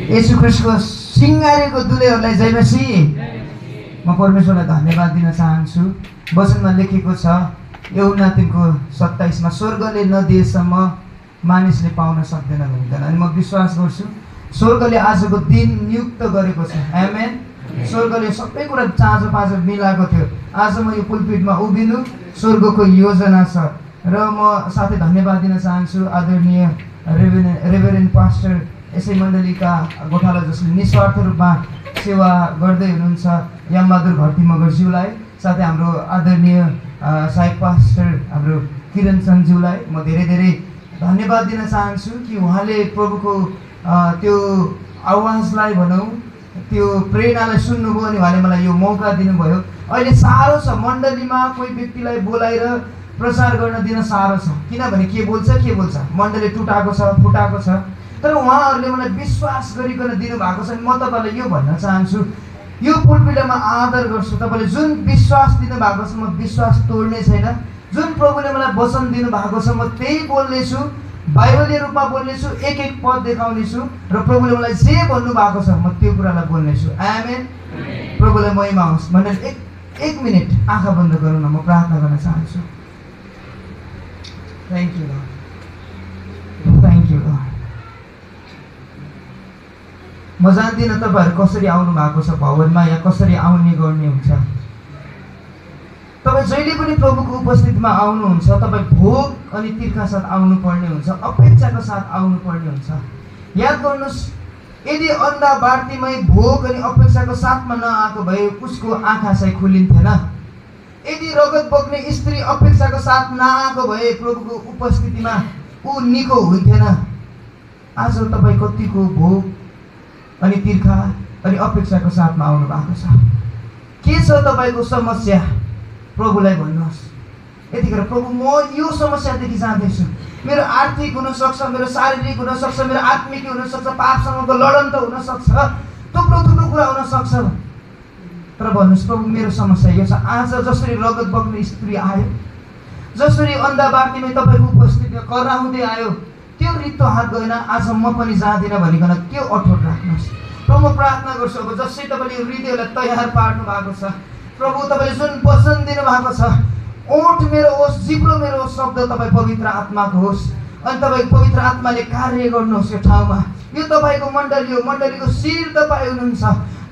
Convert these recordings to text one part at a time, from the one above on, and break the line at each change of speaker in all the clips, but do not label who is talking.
येशू ख्रीष्टको सिंगारेको दुलेहरूलाई जय मसीह। म परमेश्वरलाई धन्यवाद दिन चाहन्छु। वचनमा लेखेको छ यूहन्ना 3:27 मा स्वर्गले नदिएसम्म मानिसले पाउन सक्दैन भनिन्छ। अनि म विश्वास गर्छु स्वर्गले आजको दिन नियुक्त गरेको छ। आमेन। स्वर्गले सबै कुरा चाँजो पाँजो मिलाएको थियो। आज म यो पुलपिटमा उभिनु स्वर्गको योजना छ र म साथै धन्यवाद दिन चाहन्छु आदरणीय रेभरेन्ड पास्टर यसै मण्डलीका गोठाला जसले निस्वार्थ रूपमा सेवा गर्दै हुनुहुन्छ यामबहादुर घरती मगरज्यूलाई, साथै हाम्रो आदरणीय सहायक पास्टर हाम्रो किरण चन्दज्यूलाई म धेरै धेरै धन्यवाद दिन चाहन्छु कि उहाँले प्रभुको त्यो आवाजलाई भनौँ त्यो प्रेरणालाई सुन्नुभयो अनि उहाँले मलाई यो मौका दिनुभयो। अहिले साह्रो छ मण्डलीमा कोही व्यक्तिलाई बोलाएर प्रचार गर्न दिन साह्रो छ, किनभने के बोल्छ मण्डली टुटाएको छ फुटाएको छ। तर उहाँहरूले मलाई विश्वास गरिकन दिनुभएको छ। म तपाईँलाई यो भन्न चाहन्छु यो पुलपिटमा आदर गर्छु। तपाईँले जुन विश्वास दिनुभएको छ म विश्वास तोड्ने छैन। जुन प्रभुले मलाई वचन दिनुभएको छ म त्यही बोल्नेछु, बाइबलीय रूपमा बोल्नेछु, एक एक पद देखाउनेछु र प्रभुले मलाई जे भन्नुभएको छ म त्यो कुरालाई बोल्नेछु। आमेन। प्रभुलाई महिमा होस्। भनेर एक मिनट आँखा बन्द गरौँ न, म प्रार्थना गर्न चाहन्छु। Thank you lord, thank you lord. म जान्दिनँ तपाईँहरू कसरी आउनु भएको छ भवनमा या कसरी आउने गर्ने हुन्छ। तपाईँ जहिले पनि प्रभुको उपस्थितिमा आउनुहुन्छ तपाईँ भोग अनि तिर्खा साथ आउनुपर्ने हुन्छ, अपेक्षाको साथ आउनुपर्ने हुन्छ। याद गर्नुहोस् यदि अन्धा बार्तिमै भोग अनि अपेक्षाको साथमा नआएको भए उसको आँखा चाहिँ खुलिन्थेन। यदि रगत बग्ने स्त्री अपेक्षाको साथ नआएको भए प्रभुको उपस्थितिमा ऊ निको हुन्थेन। आज तपाईँ कतिको भोग अनि तिर्खा अनि अपेक्षाको साथमा आउनु भएको छ? के छ तपाईँको समस्या? प्रभुलाई भन्नुहोस् यतिखेर प्रभु म यो समस्यादेखि जाँदैछु। मेरो आर्थिक हुनसक्छ, मेरो शारीरिक हुनसक्छ, मेरो आत्मिक हुनसक्छ, पापसँगको लडन त हुनसक्छ, थुप्रो कुरा हुनसक्छ। तर भन्नुहोस् प्रभु मेरो समस्या यो छ। आज जसरी रगत बग्ने स्त्री आयो, जसरी अन्धा बार्तीमै तपाईँको उपस्थितिमा कराउँदै आयो, त्यो रित्तो हात गएन, आज म पनि जाँदिनँ भनिकन त्यो अठोट राख्नुहोस्। प्रभु म प्रार्थना गर्छु अब जसरी तपाईँले हृदयलाई तयार पार्नु भएको छ प्रभु, तपाईँले जुन वचन दिनुभएको छ ओठ मेरो होस्, जिब्रो मेरो होस्, शब्द तपाईँ पवित्र आत्माको होस् अनि तपाईँ पवित्र आत्माले कार्य गर्नुहोस् यो ठाउँमा। यो तपाईँको मण्डली हो, मण्डलीको शिर तपाईँ हुनुहुन्छ।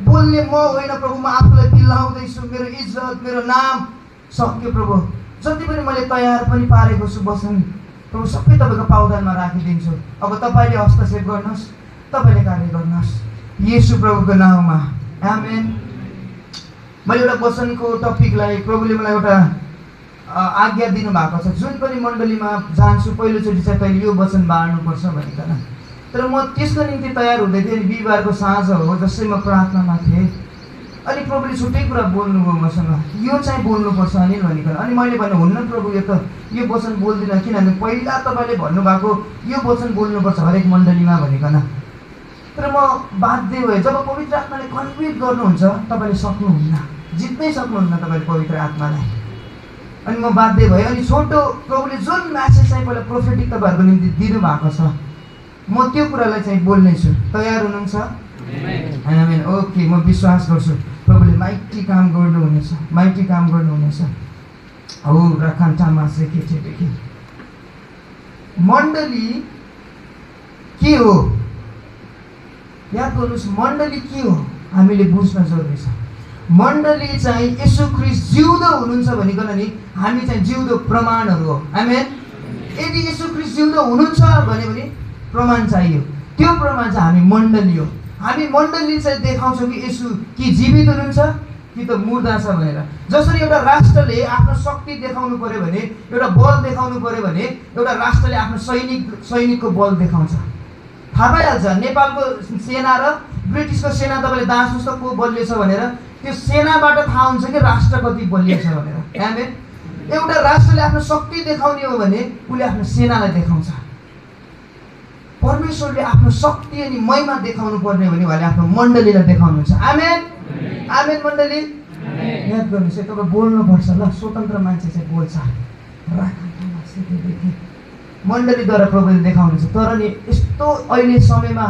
बोल्ने म होइन प्रभु, म आफूलाई दिलाउँदैछु। मेरो इज्जत मेरो नाम सक्यो प्रभु। जति पनि मैले तयार पनि पारेको छु वचन प्रभु सबै तपाईँको पाउदानमा राखिदिन्छु। अब तपाईँले हस्तक्षेप गर्नुहोस्, तपाईँले कार्य गर्नुहोस् येशू प्रभुको नाउँमा। आमेन। मैले एउटा वचनको टपिकलाई प्रभुले मलाई एउटा आज्ञा दिनुभएको छ। जुन पनि मण्डलीमा जान्छु पहिलोचोटि चाहिँ तैँले यो वचन बाँड्नुपर्छ भनिकन। तर म त्यसको निम्ति तयार हुँदै थिएँ। बिहिबारको साँझ हो जसै म प्रार्थनामा थिएँ अनि प्रभुले छुट्टै कुरा बोल्नुभयो मसँग, यो चाहिँ बोल्नुपर्छ अनिल भनिकन। अनि मैले भने हुन्न प्रभु यो वचन बोल्दिनँ, किनभने पहिला तपाईँले भन्नुभएको यो वचन बोल्नुपर्छ हरेक मण्डलीमा भनिकन। तर म बाध्य भएँ। जब पवित्र आत्माले कन्भिट गर्नुहुन्छ तपाईँले सक्नुहुन्न, जित्नै सक्नुहुन्न तपाईँले पवित्र आत्मालाई। अनि म बाध्य भएँ। अनि छोटो प्रभुले जुन म्यासेज चाहिँ पहिला प्रोफेटिक तपाईँहरूको निम्ति दिनुभएको छ म त्यो कुरालाई चाहिँ बोल्नेछु। तयार हुनुहुन्छ? आमेन। ओके, म विश्वास गर्छु प्रभुले माइटी काम गर्नुहुनेछ, माइटी काम गर्नुहुनेछ। हौ राखान्टामा चाहिँ केटीदेखि मण्डली के हो याद गर्नुहोस्। मण्डली के हो हामीले बुझ्न जरुरी छ। मण्डली चाहिँ येशू ख्रीष्ट जिउँदो हुनुहुन्छ भनिकन नि हामी चाहिँ जिउँदो प्रमाणहरू हो। आमेन। यदि येशू ख्रीष्ट जिउँदो हुनुहुन्छ भने प्रमाण चाहियो। त्यो प्रमाण चाहिँ हामी मण्डली हो। हामी मण्डली चाहिँ देखाउँछौँ कि येशू कि जीवित हुनुहुन्छ कि त मुर्दा छ भनेर। जसरी एउटा राष्ट्रले आफ्नो शक्ति देखाउनु पर्यो भने, एउटा बल देखाउनु पर्यो भने एउटा राष्ट्रले आफ्नो सैनिकको बल देखाउँछ। थाहा पाइहाल्छ नेपालको सेना र ब्रिटिसको सेना तपाईँले दाँच्नुहोस् त को बलियो छ भनेर, त्यो सेनाबाट थाहा हुन्छ कि राष्ट्र कति बलियो छ भनेर। आमेन। एउटा राष्ट्रले आफ्नो शक्ति देखाउने हो भने उसले आफ्नो सेनालाई देखाउँछ। परमेश्वरले आफ्नो शक्ति अनि महिमा देखाउनु पर्ने भने उहाँले आफ्नो मण्डलीलाई देखाउनुहुन्छ। आमेन। आमेन। मण्डली याद गर्नुहोस् है, तपाईँ बोल्नुपर्छ ल। स्वतन्त्र मान्छे चाहिँ बोल्छ। मण्डलीद्वारा प्रभुले देखाउनुहुन्छ। तर नि यस्तो अहिले समयमा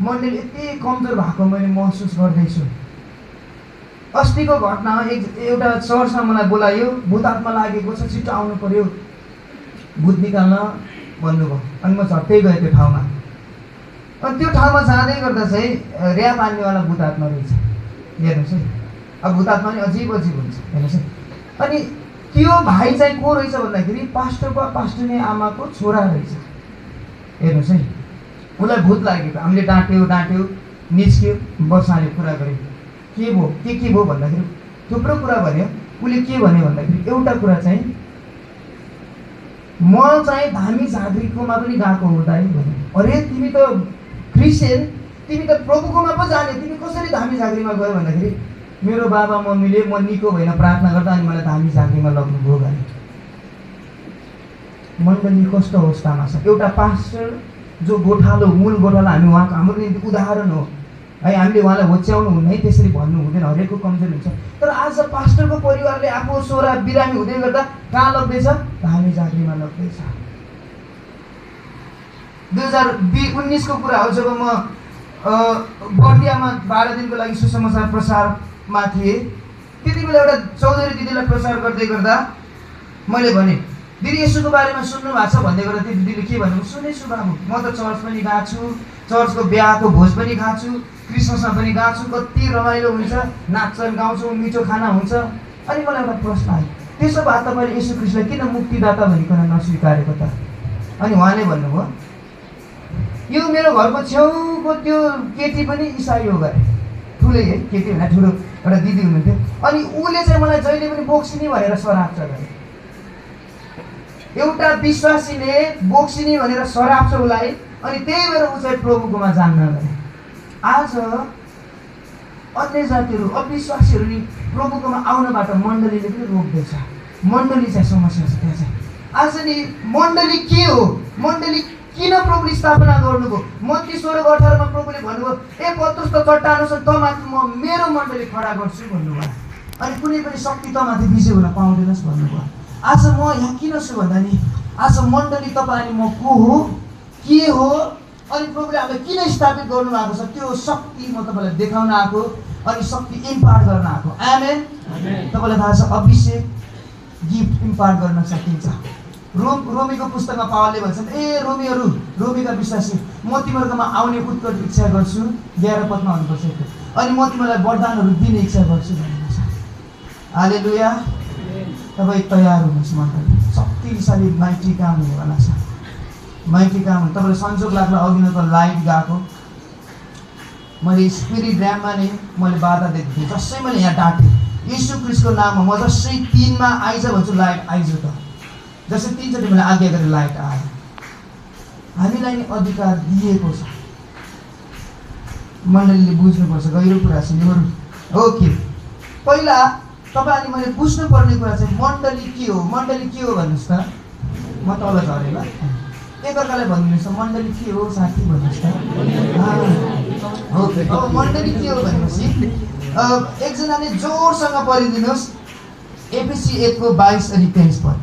मण्डली यति कमजोर भएको मैले महसुस गर्दैछु। अस्तिको घटना एउटा चर्चमा मलाई बोलायो, भूतात्मा लागेको छ, छिटो आउनु पर्यो भूत निकाल्न भन्नुभयो। अनि म झट्टै गएँ त्यो ठाउँमा। अनि त्यो ठाउँमा जाँदै गर्दा चाहिँ ऱ्याप हान्नेवाला भूतात्मा रहेछ। हेर्नुहोस् है, अब भूतात्मा पनि अजीब अजीब हुन्छ, हेर्नुहोस् है। अनि त्यो भाइ चाहिँ को रहेछ भन्दाखेरि पास्टरनी आमाको छोरा रहेछ। हेर्नुहोस् है, उसलाई भूत लागेको। हामीले डाँट्यो निस्क्यो, बसाल्यो, कुरा गऱ्यो। के भयो भन्दाखेरि थुप्रो कुरा भन्यो। उसले के भन्यो भन्दाखेरि एउटा कुरा चाहिँ म चाहिँ धामी झाँक्रीकोमा पनि गएको हुँदा भन्यो। अरे तिमी त क्रिस्चियन, तिमी त प्रभुकोमा पो जाने, तिमी कसरी धामी झाँक्रीमा गयो भन्दाखेरि मेरो बाबा मम्मीले म निको भएन प्रार्थना गर्दा अनि मलाई धामी झाँक्रीमा लग्नुभयो भने। मण्डली कस्तो अवस्थामा छ। एउटा पास्टर जो मूल गोठालो हाम्रो निम्ति उदाहरण हो है। हामीले उहाँलाई होच्याउनु हुन्न है, त्यसरी भन्नु हुँदैन, हरेकको कमजोरी हुन्छ। तर आज पास्टरको परिवारले आफू छोरा बिरामी हुँदै गर्दा कहाँ लग्दैछ? धामी झाँक्रीमा लग्दैछ। 2019 को कुरा हो, जब म बर्दियामा 12 दिनको लागि सुसमाचार प्रसारमा थिएँ। त्यति बेला एउटा चौधरी दिदीलाई प्रचार गर्दै गर्दा मैले भने, दिदी यसुको बारेमा सुन्नु भएको छ भन्दै गर्दा त्यो दिदीले के भन्नु, सुनेछु बाबु, म त चर्च पनि गएको छु, चर्चको बिहाको भोज पनि गएको छु, क्रिसमसमा पनि गएको छु, कति रमाइलो हुन्छ, नाच्छन् गाउँछौँ, मिठो खाना हुन्छ। अनि मलाई एउटा प्रश्न आयो, त्यसो भए तपाईँले यसु ख्रीष्टलाई किन मुक्तिदाता भनिकन नस्वीकारेको त? अनि उहाँले भन्नुभयो, यो मेरो घरको छेउको त्यो केटी पनि इसाई हो गरे। ठुलै है, केटी भन्दा ठुलो एउटा दिदी हुनुहुन्थ्यो। अनि उसले चाहिँ मलाई जहिले पनि बोक्सिनी भनेर सराप्छ गरे। एउटा विश्वासीले बोक्सिनी भनेर सराप्छ उसलाई, अनि त्यही भएर ऊ चाहिँ प्रभुकोमा जान्न गरे। आज अन्य जातिहरू, अविश्वासीहरू नि प्रभुकोमा आउनबाट मण्डलीले पनि रोक्दैछ। मण्डली चाहिँ समस्या छ त्यहाँ चाहिँ। आज नि मण्डली के हो? मण्डली किन प्रभुले स्थापना गर्नुभयो? मत्ती 16:18 प्रभुले भन्नुभयो, ए पत्रुस त चट्टान छन्, त माथि म मेरो मण्डली खडा गर्छु भन्नुभयो। अनि कुनै पनि शक्ति त माथि विजय हुन पाउँदैनस् भन्नुभयो। आज म यहाँ किन छु भन्दा नि, आज मण्डली तपाईँ अनि म को हो, के हो, अनि प्रभुले हामीलाई किन स्थापित गर्नुभएको छ, त्यो शक्ति म तपाईँलाई देखाउन आएको, अनि शक्ति इम्पार्ट गर्न आएको। आमेन। तपाईँलाई थाहा छ अभिषेक गिफ्ट इम्पार्ट गर्न सकिन्छ। रोमीको पुस्तकमा पावलले भन्छन्, ए रोमीका विश्वासी, म तिमीहरूकोमा आउने उत्कट इच्छा गर्छु, 11 पदमा भन्नुपर्छ। अनि म तिमीलाई वरदानहरू दिने इच्छा गर्छु भन्नुहुन्छ। हालेलुया। तपाईँ तयार हुनुहोस्, मण्डली शक्तिशाली माइटी काम हुनेवाला छ। माइटी काम हुनु। तपाईँलाई संजोग लाग्ला, अघि नै त लाइट गएको, मैले स्पिरिट ऱ्याममा नै मैले बाधा दिएको थिएँ। जसै मैले यहाँ डाँटेँ यीशु ख्रीष्टको नाममा, म जसै 3मा आइज भन्छु लाइट आइज त, जसै 3 चोटि मैले आज्ञा गरेर लाइट आयो। हामीलाई नि अधिकार दिएको छ। मण्डलीले बुझ्नुपर्छ, गहिरो कुरा छ यो। ओके, पहिला तपाईँले मैले बुझ्नुपर्ने कुरा चाहिँ मण्डली के हो? मण्डली के हो भन्नुहोस् त। म तल झरेँ ल, एकअर्कालाई भनिदिनुहोस् त, मण्डली के हो साथी भन्नुहोस् त। ओके, अब मण्डली के हो भनेपछि एकजनाले जोरसँग पढिदिनुहोस्, एफएसी 1:22 अनि 23 पद।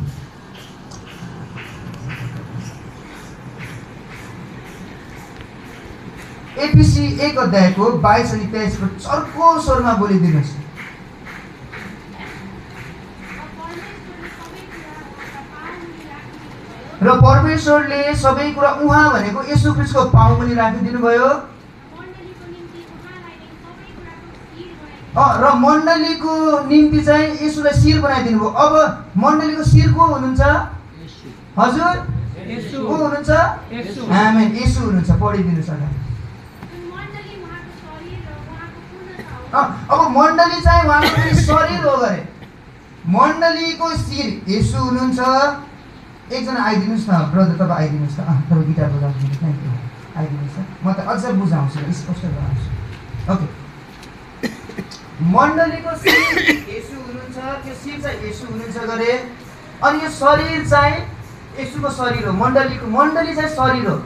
एफएसी 1:22 अनि 23 पद चर्को स्वरमा बोलिदिनुहोस्। र परमेश्वरले सबै कुरा उहाँ भनेको येशू ख्रीष्टको पाउ पनि राखिदिनु भयो। र मण्डलीको निम्ति चाहिँ येशूलाई शिर बनाइदिनु भयो। अब मण्डलीको शिर को हुनुहुन्छ? हजुर, को हुनुहुन्छ? आमेन, येशू हुनुहुन्छ। पढिदिनुहोस् अगाडि। अब मण्डली चाहिँ उहाँको शरीर हो गरे। मण्डलीको शिर येशू हुनुहुन्छ। एकजना आइदिनुहोस् न ब्रदर, तपाईँ आइदिनुहोस् त। तपाईँ गिटार बजाउनु, थ्याङ्क यू, आइदिनुहोस् त। म त अझ बुझाउँछु, स्पष्ट गराउँछु। ओके, मण्डलीको शिर येशू हुनुहुन्छ। त्यो शिर चाहिँ येशू हुनुहुन्छ गरे। अनि यो शरीर चाहिँ येशूको शरीर हो। मण्डली चाहिँ शरीर हो।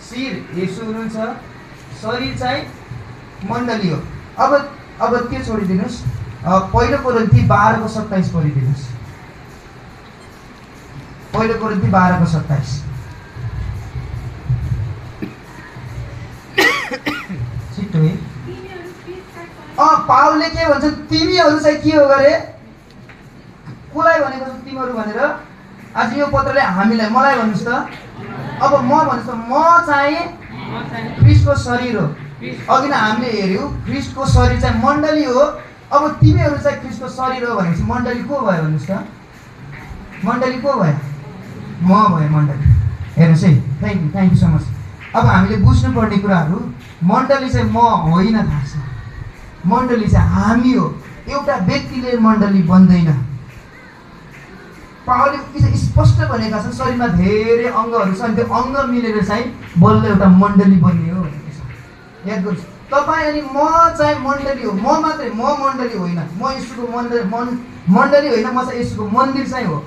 शिर येशू हुनुहुन्छ, शरीर चाहिँ मण्डली हो। अब के छोडिदिनुहोस्, पहिलो कोरिन्थी 12:27 पढिदिनुहोस्। पहिलो कोरिन्थी 12:27। पावलले के भन्छ, तिमीहरू चाहिँ के हो गरे, कसलाई भनेको छ तिमीहरू भनेर? आज यो पत्रले हामीलाई, मलाई भन्नुहोस् त। अब म भन्नुहोस् त, म चाहिँ ख्रिस्टको शरीर हो। अघि नै हामीले हेऱ्यौँ ख्रिस्टको शरीर चाहिँ मण्डली हो। अब तिमीहरू चाहिँ ख्रिस्टको शरीर हो भनेपछि मण्डली को भयो भन्नुहोस् त? मण्डली को भयो? म भयो मण्डली। हेर्नुहोस् है, थ्याङ्क यू सो मच। अब हामीले बुझ्नुपर्ने कुराहरू, मण्डली चाहिँ म होइन, थाहा छ। मण्डली चाहिँ हामी हो। एउटा व्यक्तिले मण्डली बन्दैन। पावलले स्पष्ट भनेका छन् शरीरमा धेरै अङ्गहरू छन्, त्यो अङ्ग मिलेर चाहिँ बल्ल एउटा मण्डली बन्ने हो भनेको छ। याद गर्नुहोस्, तपाईँ अनि म चाहिँ मण्डली हो। म मात्रै, म मण्डली होइन। म यसुको मण्डली होइन, म चाहिँ यसुको मन्दिर चाहिँ हो।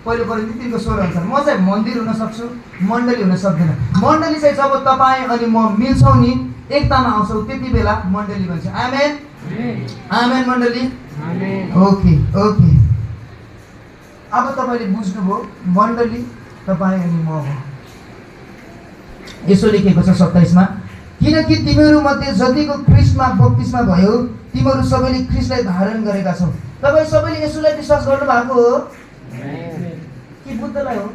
पहिलो कोरिन्थी 3:16 अनुसार म चाहिँ मन्दिर हुन सक्छु, मण्डली हुन सक्दैन। मण्डली चाहिँ जब तपाईँ अनि म मिल्छौँ नि, एकतामा आउँछौँ, त्यति बेला मण्डली भन्छ। आमेन आमेन मण्डली। ओके ओके, अब तपाईँले बुझ्नुभयो मण्डली तपाईँ अनि म हो। यसो लेखेको छ 27 मा, किनकि तिमीहरू मध्ये जतिको ख्रिस्टमा बप्तिस्मा भयो तिमीहरू सबैले ख्रिस्टलाई धारण गरेका छौ। तपाईँ सबैले यसोलाई विश्वास गर्नु भएको हो कि बुद्धलाई हो?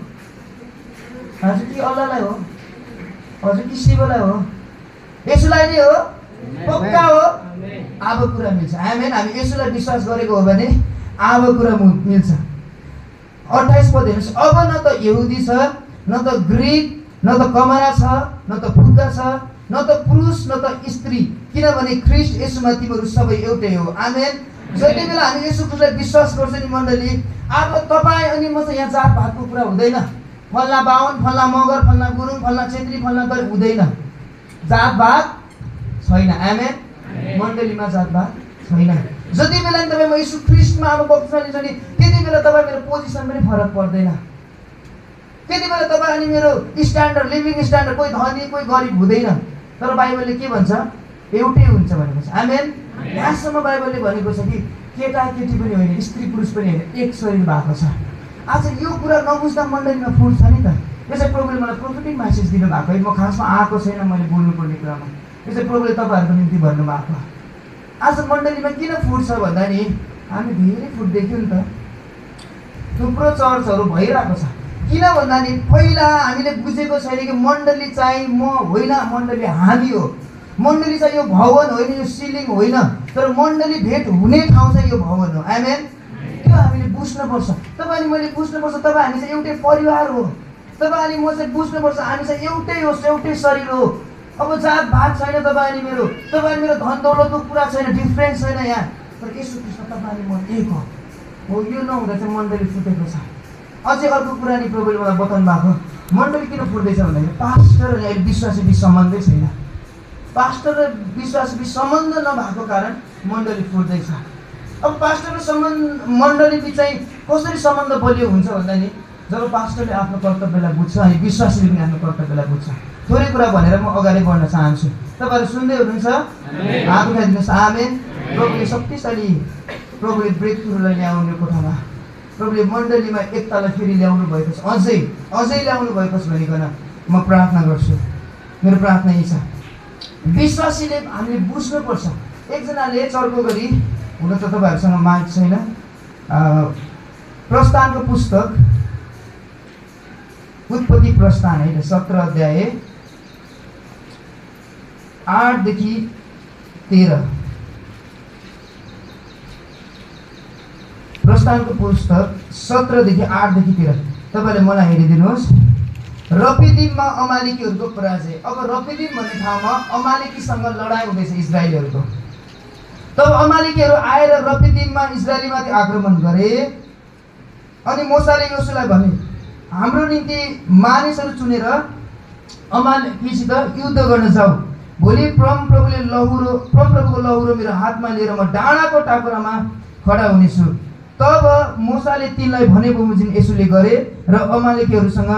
हजुर, कि अल्लाहलाई हो? हजुर, कि शिवलाई हो? यसोलाई नै हो? पक्का हो? अब कुरा मिल्छ। आमेन। हामी यसोलाई विश्वास गरेको हो भने अब कुरा मिल्छ। 28 पद हेर्नुहोस्, अब न त यहुदी छ, न त ग्रिक, न त कमरा छ, न त फुक्का छ, न त पुरुष, न त स्त्री, किनभने ख्रिस्ट यसुमा तिमीहरू सबै एउटै हो। आमेन। जति बेला हामी यसु ख्रिस्टलाई विश्वास गर्छ नि मण्डली, अब तपाईँ अनि म चाहिँ यहाँ जात भातको कुरा हुँदैन। फल्ना बाहुन, फल्ना मगर, फल्ना गुरुङ, फल्ना छेत्री, फल्ना दल हुँदैन। जात भात छैन। आमेन। मण्डलीमा जात भात छैन। जति बेला नि तपाईँ म यसु ख्रिस्टमा अब बप्तिस्मा लिन्छ नि, त्यति बेला तपाईँ मेरो पोजिसन पनि फरक पर्दैन। त्यति बेला तपाईँ अनि मेरो स्ट्यान्डर्ड, लिभिङ स्ट्यान्डर्ड, कोही धनी कोही गरिब हुँदैन। तर बाइबलले के भन्छ? एउटै हुन्छ भनेको छ। आमेन। यहाँसम्म बाइबलले भनेको छ कि केटा केटी पनि होइन, स्त्री पुरुष पनि होइन, एक शरीर भएको छ। आज यो कुरा नबुझ्दा मण्डलीमा फुट्छ नि त। यो चाहिँ प्रभुले मलाई प्रोफेटिक मेसेज दिनुभएको है। म खासमा आएको छैन मैले बोल्नुपर्ने कुरामा। यो चाहिँ प्रभुले तपाईँहरूको निम्ति भन्नुभएको। आज मण्डलीमा किन फुट्छ भन्दा नि, हामी धेरै फुट देख्यौँ नि त। थुप्रो चर्चहरू भइरहेको छ। किन भन्दा नि, पहिला हामीले बुझेको छैन कि मण्डली चाहिँ म होइन, मण्डली हामी हो। मण्डली चाहिँ यो भवन होइन, यो सिलिङ होइन, तर मण्डली भेट हुने ठाउँ चाहिँ यो भवन हो। आमेन। त्यो हामीले बुझ्नुपर्छ। तपाईँ अनि मैले बुझ्नुपर्छ, तपाईँ हामी चाहिँ एउटै परिवार हो। तपाईँ अनि म चाहिँ बुझ्नुपर्छ, हामी चाहिँ एउटै हो, एउटै शरीर हो। अब जात भात छैन तपाईँ अनि मेरो, तपाईँ अनि मेरो धन दौलतको कुरा छैन, डिफ्रेन्स छैन यहाँ। तर यसो कृष्ण तपाईँ अनि म एक हो। यो नहुँदा चाहिँ मण्डली फुटेको छ। अझै अर्को कुरा नि प्रभुले मलाई बताउनु भएको, मण्डली किन फुट्दैछ भन्दाखेरि पास्टर अनि अहिले विश्वासी बिच सम्बन्धै छैन। पास्टर र विश्वासी बिच सम्बन्ध नभएको कारण मण्डली फुट्दैछ। अब पास्टर र मण्डली बिच चाहिँ कसरी सम्बन्ध बलियो हुन्छ भन्दा नि, जब पास्टरले आफ्नो कर्तव्यलाई बुझ्छ अनि विश्वासीले पनि आफ्नो कर्तव्यलाई बुझ्छ। थोरै कुरा भनेर म अगाडि बढ्न चाहन्छु। तपाईँहरू सुन्दै हुनुहुन्छ? हात उठाइदिनुहोस्। आमेन। प्रभुले शक्तिशाली, प्रभुले ब्रेक थ्रुलाई ल्याउने कोठामा, प्रभुले मण्डलीमा एकतालाई फेरि ल्याउनु भएको छ, अझै ल्याउनु भएको छ भनिकन म प्रार्थना गर्छु। मेरो प्रार्थना यही छ, विश्वासीले हामीले बुझ्नुपर्छ। एकजनाले चर्को गरी, हुन त तपाईँहरूसँग माइक छैन, प्रस्थानको पुस्तक, उत्पत्ति प्रस्थान है 17 अध्याय 8 देखि 13। प्रस्थानको पुस्तक 17 देखि 8 देखि 13। तपाईँले मलाई हेरिदिनुहोस्। रफिदिममा अमालेकीहरूको पराजय। अब रफिदिम भन्ने ठाउँमा अमालेकीसँग लडाइँ हुँदैछ इजरायलीहरूको। तब अमालेकीहरू आएर रफिदिममा इजरायलीमाथि आक्रमण गरे। अनि मोसाले योसुलाई भने, हाम्रो निम्ति मानिसहरू चुनेर अमालेकीसित युद्ध गर्न जाऊ। भोलि परमप्रभुको लहुरो मेरो हातमा लिएर म डाँडाको टाकुरामा खडा हुनेछु। तब मोसाले तिनलाई भने बमोजिम यसुले गरे र अमालेकीहरूसँग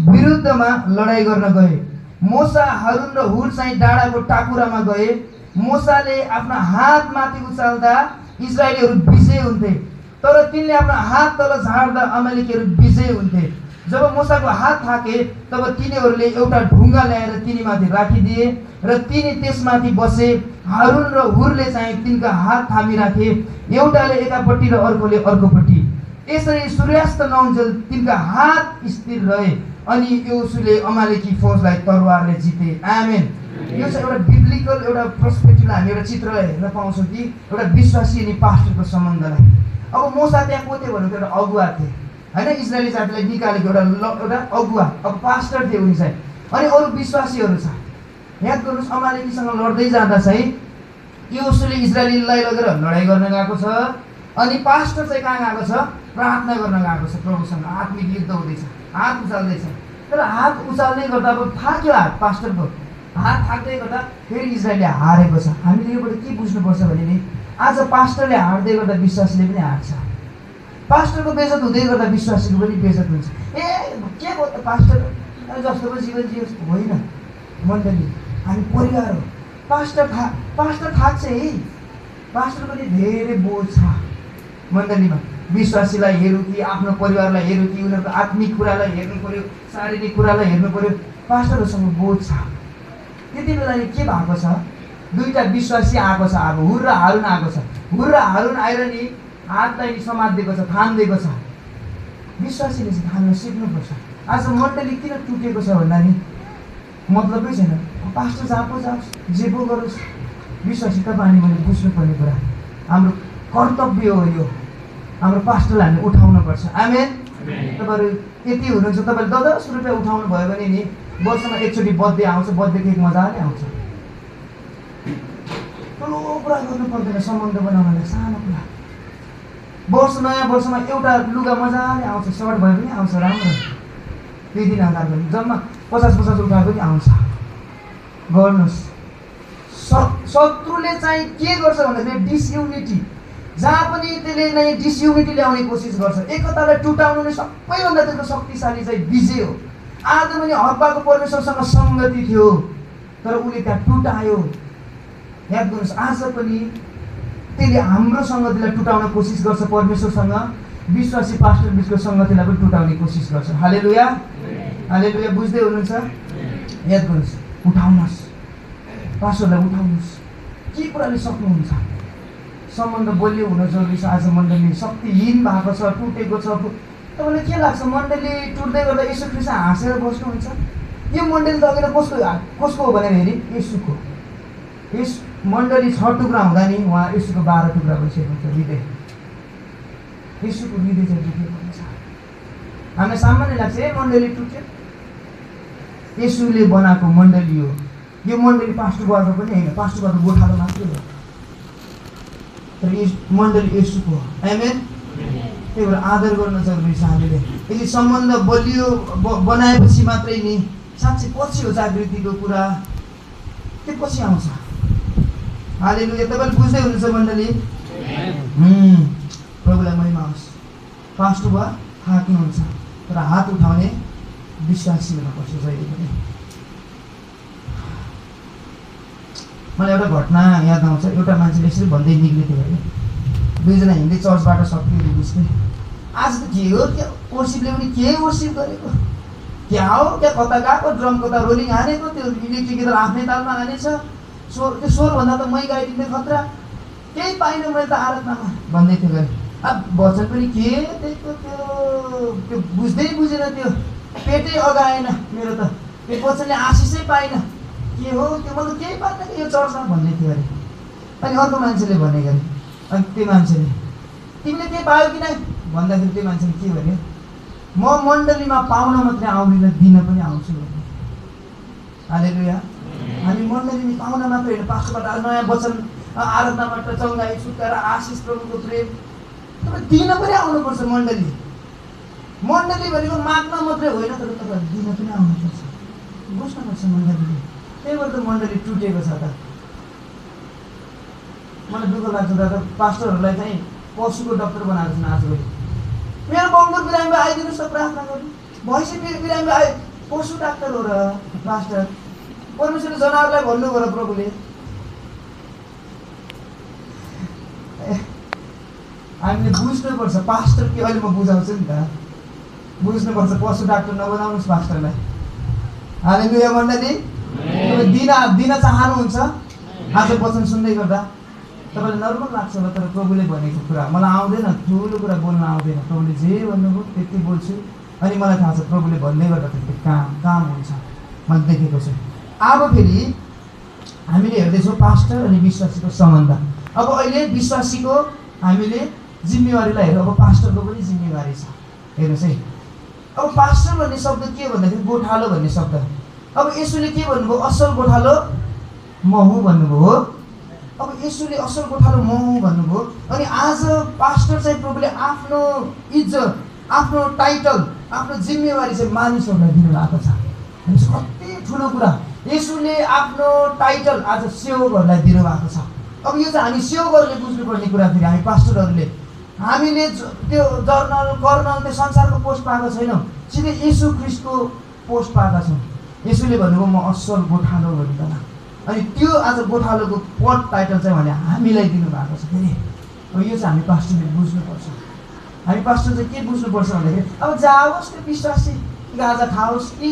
विरुद्धमा लडाइँ गर्न गए। मोसा, हारुन र हुर चाहिँ डाँडाको टाकुरामा गए। मोसाले आफ्नो हात माथि उचाल्दा इजरायलीहरू विजय हुन्थे, तर तिनले आफ्नो हात तल झार्दा अमालेकीहरू विजय हुन्थे। जब मूसाको हात थाके तब तिनीहरूले एउटा ढुङ्गा ल्याएर तिनीमाथि राखिदिए र तिनी त्यसमाथि बसे। हारुन र हुरले चाहिँ तिनका हात थामिराखे, एउटाले एकापट्टि र अर्कोले अर्कोपट्टि। यसरी सूर्यास्त नहुन्जेल तिनका हात स्थिर रहे अनि योसुले अमालेकी फौजलाई तरवारले जिते। आमेन। यो चाहिँ एउटा बिब्लिकल एउटा पर्सपेक्टिभमा हामी एउटा चित्रलाई हेर्न पाउँछौँ कि एउटा विश्वासी अनि पास्टरको सम्बन्धलाई। अब मूसा त्यहाँ को थियो भनेको एउटा अगुवा थिए होइन, इजरायली जातिलाई निकालेको एउटा अगुवा, अब पास्टर थिए उनी चाहिँ। अनि अरू विश्वासीहरू छ। याद गर्नुहोस्, अमालेकीसँग लड्दै जाँदा चाहिँ योसुले इजरायलीलाई लगेर लडाइँ गर्न गएको छ अनि पास्टर चाहिँ कहाँ गएको छ? प्रार्थना गर्न गएको छ प्रभुसँग। आत्मिक युद्ध हुँदैछ, हात उचाल्दैछ। तर हात उचाल्दै गर्दा अब थाक्यो हात, पास्टरको हात थाक्दै गर्दा फेरि इजरायलले हारेको छ। हामीले योबाट के बुझ्नुपर्छ भने नि, आज पास्टरले हार्दै गर्दा विश्वासीले पनि हार्छ। पास्टरको बेइज्जत हुँदै गर्दा विश्वासीको पनि बेइज्जत हुन्छ। ए के भयो त पास्टर जस्तो पो जीवन जियोस् होइन। मण्डली हामी परिवार हो। पास्टर थाक्छ है, पास्टर पनि धेरै बोझ छ मण्डलीमा। विश्वासीलाई हेरौँ कि आफ्नो परिवारलाई हेरौँ कि उनीहरूको आत्मिक कुरालाई हेर्नु पर्यो, शारीरिक कुरालाई हेर्नु पर्यो। पास्टरहरूसँग बोझ छ। त्यति बेला के भएको छ? दुईवटा विश्वासी आएको छ। अब हुर र हारुन आएको छ। हुर र हारुन आएर नि हातलाई नि समात्दिएको छ, थाम्दिएको छ। विश्वासीले चाहिँ थाम्न सिक्नुपर्छ। आज मण्डली किन टुटेको छ भन्दा नि मतलबै छैन। पास्टर जहाँ पो जाओस्, जे पो गरोस्, विश्वासी तपाईँ मैले बुझ्नुपर्ने कुरा, हाम्रो कर्तव्य हो यो। हाम्रो पास्टरलाई हामीले उठाउनुपर्छ। आमेन। तपाईँहरू यति हुनुहुन्छ, तपाईँले 10 रुपियाँ उठाउनु भयो भने नि वर्षमा एकचोटि बर्थडे आउँछ, बर्थडे केक मजाले आउँछ। ठुलो कुरा गर्नु पर्दैन सम्बन्ध बनाउनलाई, सानो कुरा। नयाँ वर्षमा एउटा लुगा मजाले आउँछ, सर्ट भए पनि आउँछ राम्रो। त्यही दिन आधार पनि जम्मा 50 उठाए पनि आउँछ। गर्नुहोस्। शत्रुले चाहिँ के गर्छ भन्दाखेरि डिसयुनिटी, जहाँ पनि त्यसले नै डिसयुनिटी ल्याउने कोसिस गर्छ। एकतालाई टुटाउनु नै सबैभन्दा त्यसको शक्तिशाली चाहिँ विजय हो। आज पनि हप्पाको परमेश्वरसँग सङ्गति थियो तर उसले त्यहाँ टुटायो। याद गर्नुहोस्, आज पनि त्यसले हाम्रो सङ्गतिलाई टुटाउन कोसिस गर्छ। परमेश्वरसँग विश्वासी पास्टर बिचको सङ्गतिलाई पनि टुटाउने कोसिस गर्छ। हालेलुया, हालेलुया। बुझ्दै हुनुहुन्छ? याद गर्नुहोस्, उठाउनुहोस्, पास्टरलाई उठाउनुहोस्। के कुराले सक्नुहुन्छ? सम्बन्ध बलियो हुन जरुरी छ। आज मण्डली शक्तिहीन भएको छ, टुटेको छ। तपाईँलाई के लाग्छ? मण्डली टुट्दै गर्दा यसो ख्रिस्ट हाँसेर बस्नुहुन्छ? यो मण्डली त अघि कसको हो भनेर हेरि यसुको। यस मण्डली 6 टुक्रा हुँदा नि उहाँ यसुको 12 टुक्रा भइसकेको हुन्छ। हृदय यसुको हृदय चाहिँ टुटेको हुन्छ। हामीलाई सामान्य लाग्छ ए मण्डली टुट्यो, यसुले बनाएको मण्डली हो यो। मण्डली पास्टर बुवाको पनि होइन, पास्टर बुवाको गोठालो मात्रै हो, तर यस मण्डली यसुको हो। आमेन। त्यही भएर आदर गर्न जरुरी छ हामीले। यदि सम्बन्ध बलियो बनाएपछि मात्रै नि साँच्चै पछि हो जागृतिको कुरा, त्यो पछि आउँछ। हालेलुया। तपाईँले बुझ्दै हुनुहुन्छ मण्डली? प्रभुलाई महिमा होस्। पास्टर बुवा थाक्नुहुन्छ तर हात उठाउने विश्वासी हुनुपर्छ जहिले पनि। मलाई एउटा घटना याद आउँछ। एउटा मान्छेले यसरी भन्दै निक्लेको थियो अरे, दुईजना हिँड्दै चर्चबाट सकियो बुझ्दै। आज त के हो क्या, वर्सिपले पनि के वर्सिप गरेको, क्या हो क्या, कता गएको, ड्रम कता रोलिङ हानेको, त्यो इलेक्ट्रिक गिटार आफ्नै तालमा हानेछ, त्यो स्वरभन्दा त मै गाइदिँदै खतरा, केही पाइनँ मैले त आराधनामा भन्दै थियो गरे। अब वचन पनि के त्यहीको त्यो बुझ्दै बुझेन, त्यो पेटै अगाएन मेरो त, त्यो वचनले आशिषै पाइनँ, के हो त्यो, मैले त केही पाइनँ कि यो चर्चमा भन्दै थियो अरे। अनि अर्को मान्छेले भने गरे, अनि त्यो मान्छेले तिमीले के पायो कि नै भन्दाखेरि त्यो मान्छेले के भन्यो, म मण्डलीमा पाउन मात्रै आउँदिनँ, दिन पनि आउँछु भन्यो। हालेलुया। हामी मण्डलीमा पाउन मात्रै होइन, पास्टरबाट नयाँ वचन, आराधनाबाट चौँगाई, छुटकारा, आशिष, प्रभुको प्रेम, तपाईँ दिन पनि आउनुपर्छ। मण्डली भनेको माग्न मात्रै होइन, तर तपाईँ दिन पनि आउनुपर्छ, बस्नुपर्छ मण्डलीले। त्यही भएर त मण्डली टुटेको छ त। मलाई दुःख लाग्छ दादा, पास्टरहरूलाई चाहिँ पशुको डक्टर बनाएको छन् आजभोलि। मेरो बङ्गुर बिरामीमा आइदिनुहोस् त प्रार्थना गर्नु, भैँसी बिरामीमा पशु डाक्टर हो र पास्टर। परमेश्वरले जनावरलाई भन्नुभयो र प्रभुले। हामीले बुझ्नुपर्छ पास्टर के, अहिले म बुझाउँछु नि त। बुझ्नुपर्छ, पशु डाक्टर नबनाउनुहोस् पास्टरलाई। हालेलुया मण्डली। दिन चाहनुहुन्छ आज वचन सुन्दै गर्दा तपाईँलाई नर्मल लाग्छ होला, तर प्रभुले भनेको कुरा मलाई आउँदैन, ठुलो कुरा बोल्न आउँदैन, प्रभुले जे भन्नुभयो त्यति बोल्छु। अनि मलाई थाहा छ प्रभुले भन्दै गर्दा त्यो काम हुन्छ, मैले देखेको छु। अब फेरि हामीले हेर्दैछौँ पास्टर अनि विश्वासीको सम्बन्ध। अब अहिले विश्वासीको हामीले जिम्मेवारीलाई हेरौँ, अब पास्टरको पनि जिम्मेवारी छ। हेर्नुहोस् है, अब पास्टर भन्ने शब्द के भन्दाखेरि गोठालो भन्ने शब्द। अब यसुले के भन्नुभयो? असल गोठालो म हुँ भन्नुभयो हो। अब यसुले असल गोठालो म हुँ भन्नुभयो। अनि आज पास्टर चाहिँ प्रभुले आफ्नो इज्जत, आफ्नो टाइटल, आफ्नो जिम्मेवारी चाहिँ मानिसहरूलाई दिनुभएको छ। कति ठुलो कुरा, यसुले आफ्नो टाइटल आज सेवकहरूलाई दिनुभएको छ। अब यो चाहिँ हामी सेवकहरूले बुझ्नुपर्ने कुरा। फेरि हामी पास्टरहरूले हामीले त्यो जर्नल कर्नल त्यो संसारको पोस्ट पाएको छैनौँ, सिधै येशू ख्रिस्टको पोस्ट पाएका छौँ। यसुले भन्नुभयो म असल गोठालो भनिकन। अनि त्यो आज गोठालोको पद टाइटल चाहिँ भने हामीलाई दिनुभएको छ। फेरि अब यो चाहिँ हामी पास्टरले बुझ्नुपर्छ। हामी पास्टर चाहिँ के बुझ्नुपर्छ भन्दाखेरि अब जाओस् त्यो विश्वासी गाजा खाओस् कि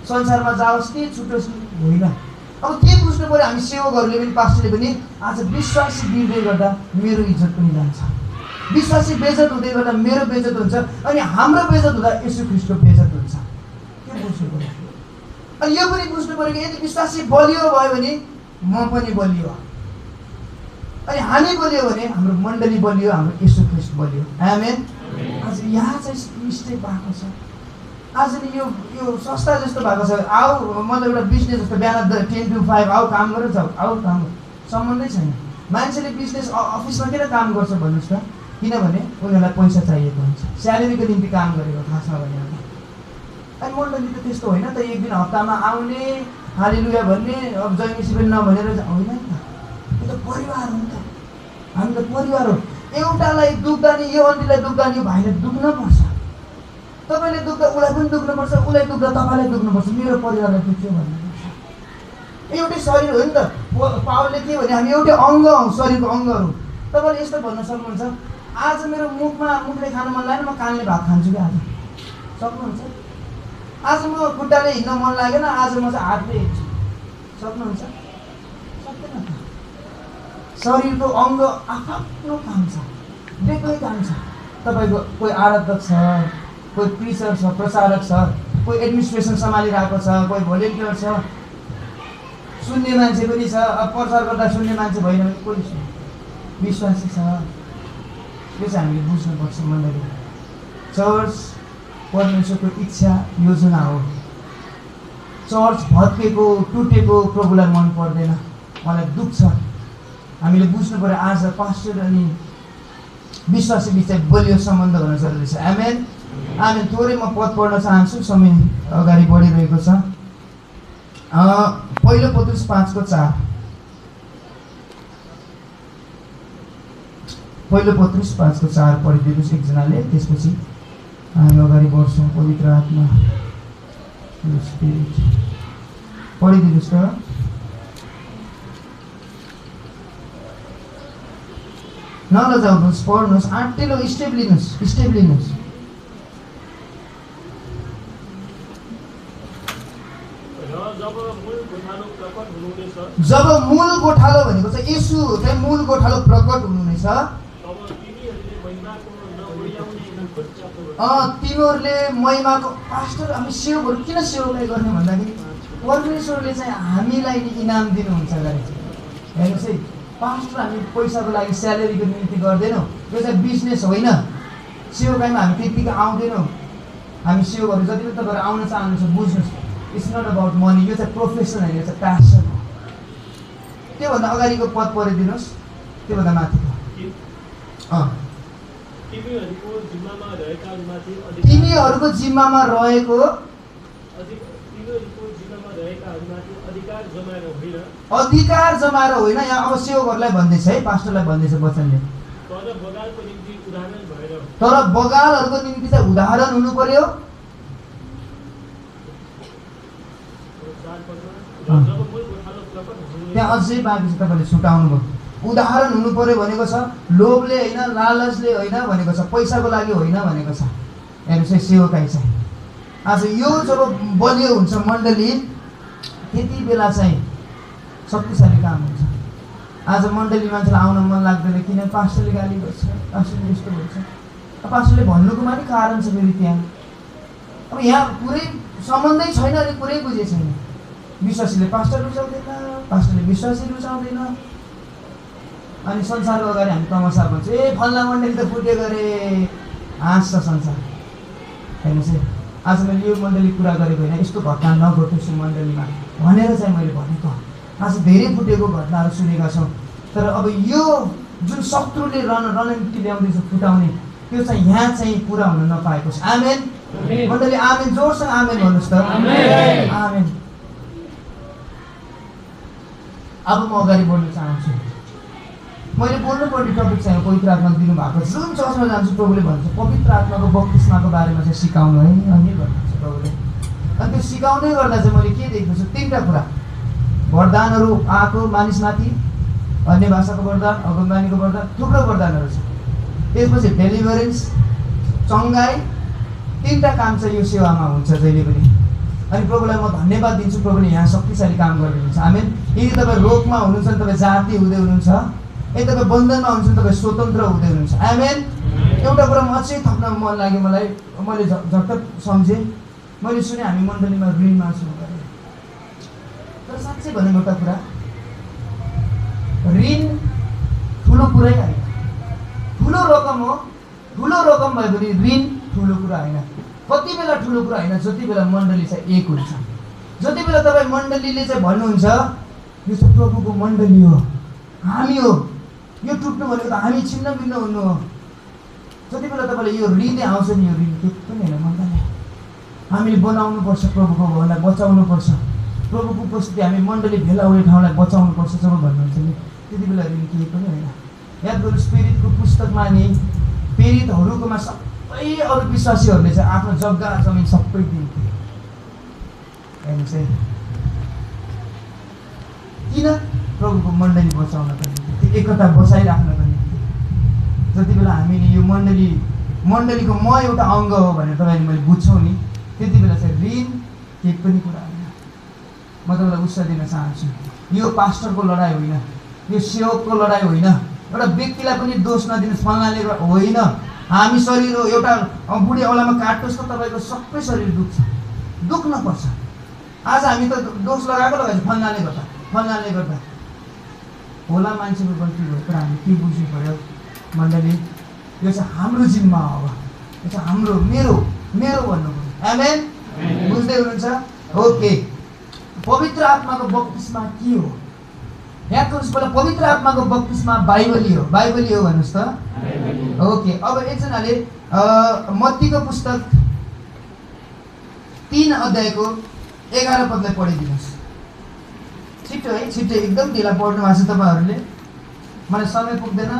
संसारमा जाओस् कि छुटोस् होइन। अब के बुझ्नु पऱ्यो हामी सेवकहरूले पनि, पास्टरले पनि, आज विश्वासी बिर्दै गर्दा मेरो इज्जत पनि जान्छ, विश्वासी बेइज्जत हुँदै गर्दा मेरो बेइज्जत हुन्छ, अनि हाम्रो बेइज्जत हुँदा येशू ख्रिस्टको बेइज्जत हुन्छ। के बुझ्नु पऱ्यो? अनि यो पनि बुझ्नु पऱ्यो कि यदि विश्वासी बलियो भयो भने म पनि बलियो, अनि हामी बलियो भने हाम्रो मण्डली बलियो, हाम्रो येशू ख्रिस्ट बलियो। आमेन। आज यहाँ चाहिँ मिस्टेक भएको छ। आज नि यो संस्था जस्तो भएको छ, आऊ मतलब एउटा बिजनेस जस्तो, बिहान 10 to 5 आऊ काम गरेर जाऊ, आऊ काम सम्बन्धै छैन। मान्छेले बिजनेस अफिसमा किन काम गर्छ भन्नुहोस् त? किनभने उनीहरूलाई पैसा चाहिएको हुन्छ, स्यालेरीको निम्ति काम गरेको थाहा छ भने। अनि मण्डली त त्यस्तो होइन त, एक दिन हप्तामा आउने हालेलुया भन्ने, अब जय मसीह पनि नभनेर होइन नि त। यो त परिवार हो नि त, हामी त परिवार हो। एउटालाई दुख्दा नि यो अन्तीलाई दुख्दा नि यो भाइलाई दुख्न पर्छ, तपाईँले दुख्दा उसलाई पनि दुख्नुपर्छ, उसलाई दुख्दा तपाईँलाई दुख्नुपर्छ, मेरो परिवारलाई दुख्यो भन्नुपर्छ। एउटै शरीर हो नि त। पावलले के भने हामी एउटै अङ्ग हौँ, शरीरको अङ्गहरू। तपाईँले यस्तो भन्न सक्नुहुन्छ आज मेरो मुखले खान मन लागेन, म कानले भात खान्छु कि आज सक्नुहुन्छ? आज म खुट्टाले हिँड्न मन लागेन, आज म चाहिँ हातले हिँड्छु सक्नुहुन्छ? सक्दैन त। शरीरको अङ्ग आफ्नो काम छ, बेग्लै काम छ। तपाईँको कोही आराधक छ, कोही प्रिचर छ, प्रचारक छ, कोही एडमिनिस्ट्रेसन सम्हालिरहेको छ, कोही भोलिन्टियर छ, सुन्ने मान्छे पनि छ। अब प्रचार गर्दा सुन्ने मान्छे भएन भने कोही विश्वासी छ। यो चाहिँ हामीले बुझ्नुपर्छ मण्डली। चर्च परमेश्वरको इच्छा योजना हो। चर्च भत्केको टुटेको प्रभुलाई मन पर्दैन, मलाई दुःख छ। हामीले बुझ्नु पर्यो आज पास्टर अनि विश्वासी बिच बलियो सम्बन्ध हुन जरुरी छ। आमेन आमेन। थोरै म पद पढ्न चाहन्छु, समय अगाडि बढिरहेको छ। पहिलो पत्रुस 5:4। पहिलो पत्रुस 5:4 पढिदिनुहोस् एकजनाले, त्यसपछि हामी अगाडि बढ्छौँ। पवित्र आत्मा स्पिरिट पढिदिनुहोस् त। नलजाउनुहोस्, पढ्नुहोस्, आँटिलो स्टेप लिनुहोस्। जब मूल गोठालो भनेको चाहिँ येशू चाहिँ मूल गोठालो प्रकट हुनुहुनेछ, तिमीहरूले महिमाको पास्टर हामी सेवकहरू किन सेवकलाई गर्ने भन्दाखेरि परमेश्वरले चाहिँ हामीलाई नि इनाम दिनुहुन्छ गरे। हेर्नुहोस् है, पास्टर हामी पैसाको लागि स्यालेरीको निम्ति गर्दैनौँ, यो चाहिँ बिजनेस होइन। सेवकाइमा हामी त्यत्तिकै आउँदैनौँ। हामी सेवकहरू जति पनि तपाईँहरू आउन चाहनुहुन्छ बुझ्नुहोस्, इट्स नट अबाउट मनी। यो चाहिँ प्रोफेसन होइन, यो चाहिँ प्यासन हो। त्योभन्दा अगाडिको पद पढिदिनुहोस्, त्योभन्दा माथिको। तिमीहरूको जिम्मामा रहेको अधिकार जमाएर होइन। यहाँ अब सेवकहरूलाई भन्दैछ है, पास्टरलाई भन्दैछ वचनले। तर बगालहरूको निम्ति चाहिँ उदाहरण हुनु पर्यो। त्यहाँ अझै बाँकी छ, तपाईँले छुटाउनु भयो। उदाहरण हुनु पर्यो भनेको छ, लोभले होइन, लालचले होइन भनेको छ, पैसाको लागि होइन भनेको छ। हेर्नुहोस् है, सेवकाई चाहिँ आज यो जब बलियो हुन्छ मण्डली, त्यति बेला चाहिँ शक्तिशाली काम हुन्छ। आज मण्डली मान्छेलाई आउन मन लाग्दैन, किन पास्टरले गाली गर्छ, पास्टरले यस्तो भन्छ, पास्टरले भन्नुको मात्रै कारण छ फेरि त्यहाँ। अब यहाँ पुरै सम्बन्धै छैन अनि पुरै बुझे छैन। विश्वासीले पास्टर रुचाउँदैन, पास्टरले विश्वासी रुचाउँदैन, अनि संसारको अगाडि हामी तमासा भन्छ, ए फल्ना मण्डली त फुटे गरे, हाँस्छ संसार। हेर्नुहोस् है, आज मैले यो मण्डली कुरा गरेको होइन, यस्तो घटना नघटोस् मण्डलीमा भनेर चाहिँ मैले भनेको। आज धेरै फुटेको घटनाहरू सुनेका छौँ, तर अब यो जुन शत्रुले रणनीति ल्याउँदैछ फुटाउने, त्यो चाहिँ यहाँ चाहिँ पुरा हुन नपाएको छ। आमेन मण्डली, आमेन, जोडसँग आमेन भन्नुहोस् त। आमेन। अब म अगाडि बढ्न चाहन्छु। मैले बोल्नुपर्ने टपिक चाहिँ पवित्र आत्मा दिनुभएको छ। जुन चर्चमा जान्छु प्रभुले भन्छ पवित्र आत्माको बप्तिस्माको बारेमा चाहिँ सिकाउनु है, अनि भन्नुहुन्छ प्रभुले। अनि त्यो सिकाउँदै गर्दा चाहिँ मैले के देखेको छु, 3टा कुरा। वरदानहरू आएको मानिसमाथि, अन्य भाषाको वरदान, अगमबानीको वरदान, थुप्रो वरदानहरू छ। त्यसपछि डेलिभरेन्स, चङ्गाई, 3टा काम चाहिँ यो सेवामा हुन्छ जहिले पनि। अनि प्रभुलाई म धन्यवाद दिन्छु, प्रभुले यहाँ शक्तिशाली काम गरिदिनुहुन्छ। आमेन। यदि तपाईँ रोगमा हुनुहुन्छ भने तपाईँ जाति हुँदै हुनुहुन्छ, यदि तपाईँ बन्धनमा हुनुहुन्छ भने तपाईँ स्वतन्त्र हुँदै हुनुहुन्छ। आमेन। एउटा कुरा म अझै थप्न मन लाग्यो मलाई, मैले झट्ट सम्झेँ। मैले सुने हामी मण्डलीमा ऋणमा छौँ गरेँ, तर साँच्चै भने एउटा कुरा, ऋण ठुलो कुरै होइन। ठुलो रकम हो, ठुलो रकम भए पनि ऋण ठुलो कुरा होइन। कति बेला ठुलो कुरा होइन, जति बेला मण्डली चाहिँ एक हुन्छ। जति बेला तपाईँ मण्डलीले चाहिँ भन्नुहुन्छ यो चाहिँ प्रभुको मण्डली हो, हामी हो, यो टुट्नु भनेको त हामी छिन्न भिन्न हुनु हो। जति बेला तपाईँले यो ऋणले आउँछ नि, यो ऋण केही पनि होइन मण्डली। हामीले बनाउनुपर्छ, प्रभुको भवनलाई बचाउनुपर्छ, प्रभुको उपस्थिति हामी मण्डली भेला हुने ठाउँलाई बचाउनुपर्छ जब भन्नुहुन्छ नि, त्यति बेला ऋण केही पनि होइन। याद गर्नुहोस्, प्रेरितको पुस्तकमा नि प्रेरितहरूकोमा सबै अरू विश्वासीहरूले चाहिँ आफ्नो जग्गा जमिन सबै दिन्थे। हेर्नुहोस् है, किन? प्रभुको मण्डली बचाउनको निम्ति, त्यो एकता बचाइराख्नको निम्ति। जति बेला हामीले यो मण्डलीको म एउटा अङ्ग हो भनेर तपाईँले मैले बुझ्छौँ नि, त्यति बेला चाहिँ ऋण केही पनि कुरा होइन। म तपाईँलाई उत्साह दिन चाहन्छु, यो पास्टरको लडाइँ होइन, यो सेवकको लडाइँ होइन, एउटा व्यक्तिलाई पनि दोष नदिनुहोस् फल्नाले होइन। हामी शरीर हो, एउटा बुढी औँलामा काट्नुहोस् त तपाईँको सबै शरीर दुख्छ, दुख्न पर्छ। आज हामी त दोष लगाएको फल्नाले गर्दा, फल्नाले गर्दा होला, मान्छेको गल्ती भयो, तर हामी के बुझ्नु पऱ्यो मण्डली, यो चाहिँ हाम्रो जिम्मा हो, यो चाहिँ हाम्रो मेरो भन्नु पऱ्यो। आमेन। बुझ्दै हुनुहुन्छ? ओके। पवित्र आत्माको बप्तिस्मा के हो? यहाँ गर्नुहोस्, पहिला पवित्र आत्माको बप्तिस्मा बाइबली हो। बाइबली हो भन्नुहोस् त। ओके। अब एकजनाले मत्तीको पुस्तक 3 अध्यायको 11 पदलाई पढिदिनुहोस्। छिट्टो है, छिट्टो, एकदम ढिला पढ्नु भएको छ तपाईँहरूले, मलाई समय पुग्दैन।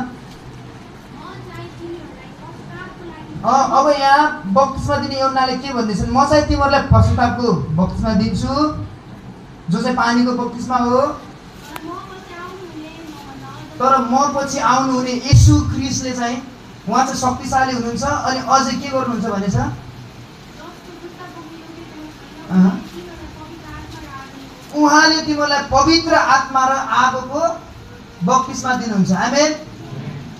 अब यहाँ बप्तिस्मा दिने यूहन्नाले के भन्दैछन्? म चाहिँ तिमीहरूलाई पश्चातापको बप्तिस्मा दिन्छु, जो चाहिँ पानीको बप्तिस्मा हो, तर म पछि आउनुहुने येशू ख्रीष्टले चाहिँ उहाँ चाहिँ शक्तिशाली हुनुहुन्छ। अनि अझै के गर्नुहुन्छ भनेछ? उहाँले तिमीहरूलाई पवित्र आत्मा र आगोको बप्तिस्मा दिनुहुन्छ। आमेन।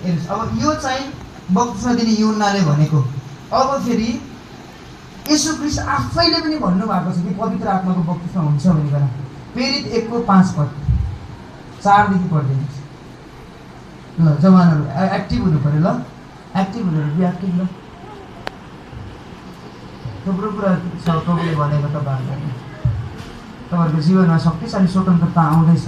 हेर्नुहोस्, अब यो चाहिँ बप्तिस्मा दिने यूहन्नाले भनेको। अब फेरि येशू ख्रीष्ट आफैले पनि भन्नुभएको छ कि पवित्र आत्माको बप्तिस्मा हुन्छ भनेर। प्रेरित 1:5 पद 4 देखि पढिदिनुहोस्। ल जवानहरू एक्टिभ हुनु पऱ्यो, ल एक्टिभ हुनु, एक्टिभ। ल थुप्रो कुरा छ प्रभुले भनेको तपाईँहरूलाई, तपाईँहरूको जीवनमा शक्तिशाली स्वतन्त्रता आउँदैछ।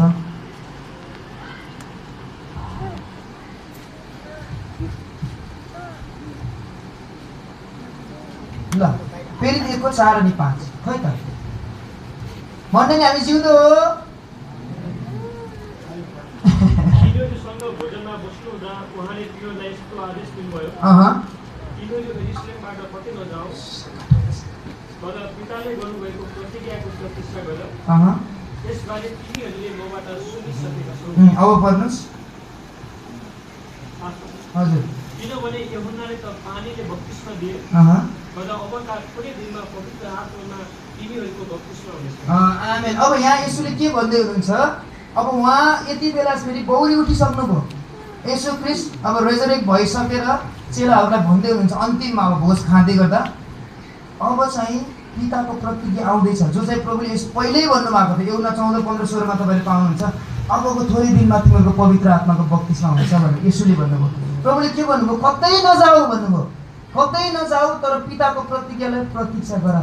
ल फेरि 1:4 अनि 5 खै त भन्ने हामी जिउँदो हो। अब पढ्नुहोस्। हजुर।
किनभने यूहन्नाले त पानीले बप्तिस्मा दिए,
आमेन। अब यहाँ यसुले के भन्दै हुनुहुन्छ, अब उहाँ यति बेला फेरि बौरी उठिसक्नुभयो, यसु ख्रिस्ट अब रेजरेक्ट भइसकेर चेलाहरूलाई भन्दै हुनुहुन्छ अन्तिममा अब भोज खाँदै गर्दा, अब चाहिँ पिताको प्रतिज्ञा आउँदैछ, जो चाहिँ प्रभुले यस पहिल्यै भन्नुभएको थियो। एउटा 14, 15, 16मा तपाईँले पाउनुहुन्छ, अबको थोरै दिनमा तिमीहरूको पवित्र आत्माको बत्तिस्मा हुन्छ भनेर यसुले भन्नुभयो। प्रभुले के भन्नुभयो, कतै नजाऊ भन्नुभयो, कतै नजाऊ तर पिताको प्रतिज्ञालाई प्रतीक्षा गर।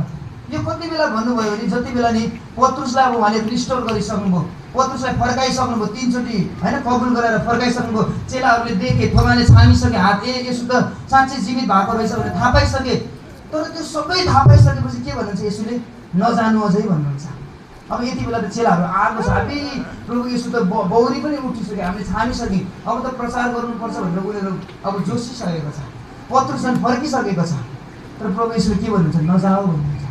यो कति बेला भन्नुभयो भने जति बेला नि पत्रुसलाई अब उहाँले रिस्टोर गरिसक्नुभयो, पत्रुसलाई फर्काइसक्नुभयो, 3 चोटि होइन कबुल गरेर फर्काइसक्नुभयो। चेलाहरूले देखे, थोमाले छामिसके हात, यसो त साँच्चै जीवित भएको रहेछ भनेर थाहा पाइसके। तर त्यो सबै थाहा पाइसकेपछि के भन्नुहुन्छ यसुले, नजानु अझै भन्नुहुन्छ। अब यति बेला त चेलाहरू आएको छ, हामी प्रभु यसो त बौरी पनि उठिसक्यो, हामीले छामिसक्यौँ, अब त प्रचार गर्नुपर्छ भनेर उनीहरू अब जोसिसकेको छ, पत्रुस फर्किसकेको छ। तर प्रभु यसुले के भन्नुहुन्छ, नजाऊ भन्नुहुन्छ,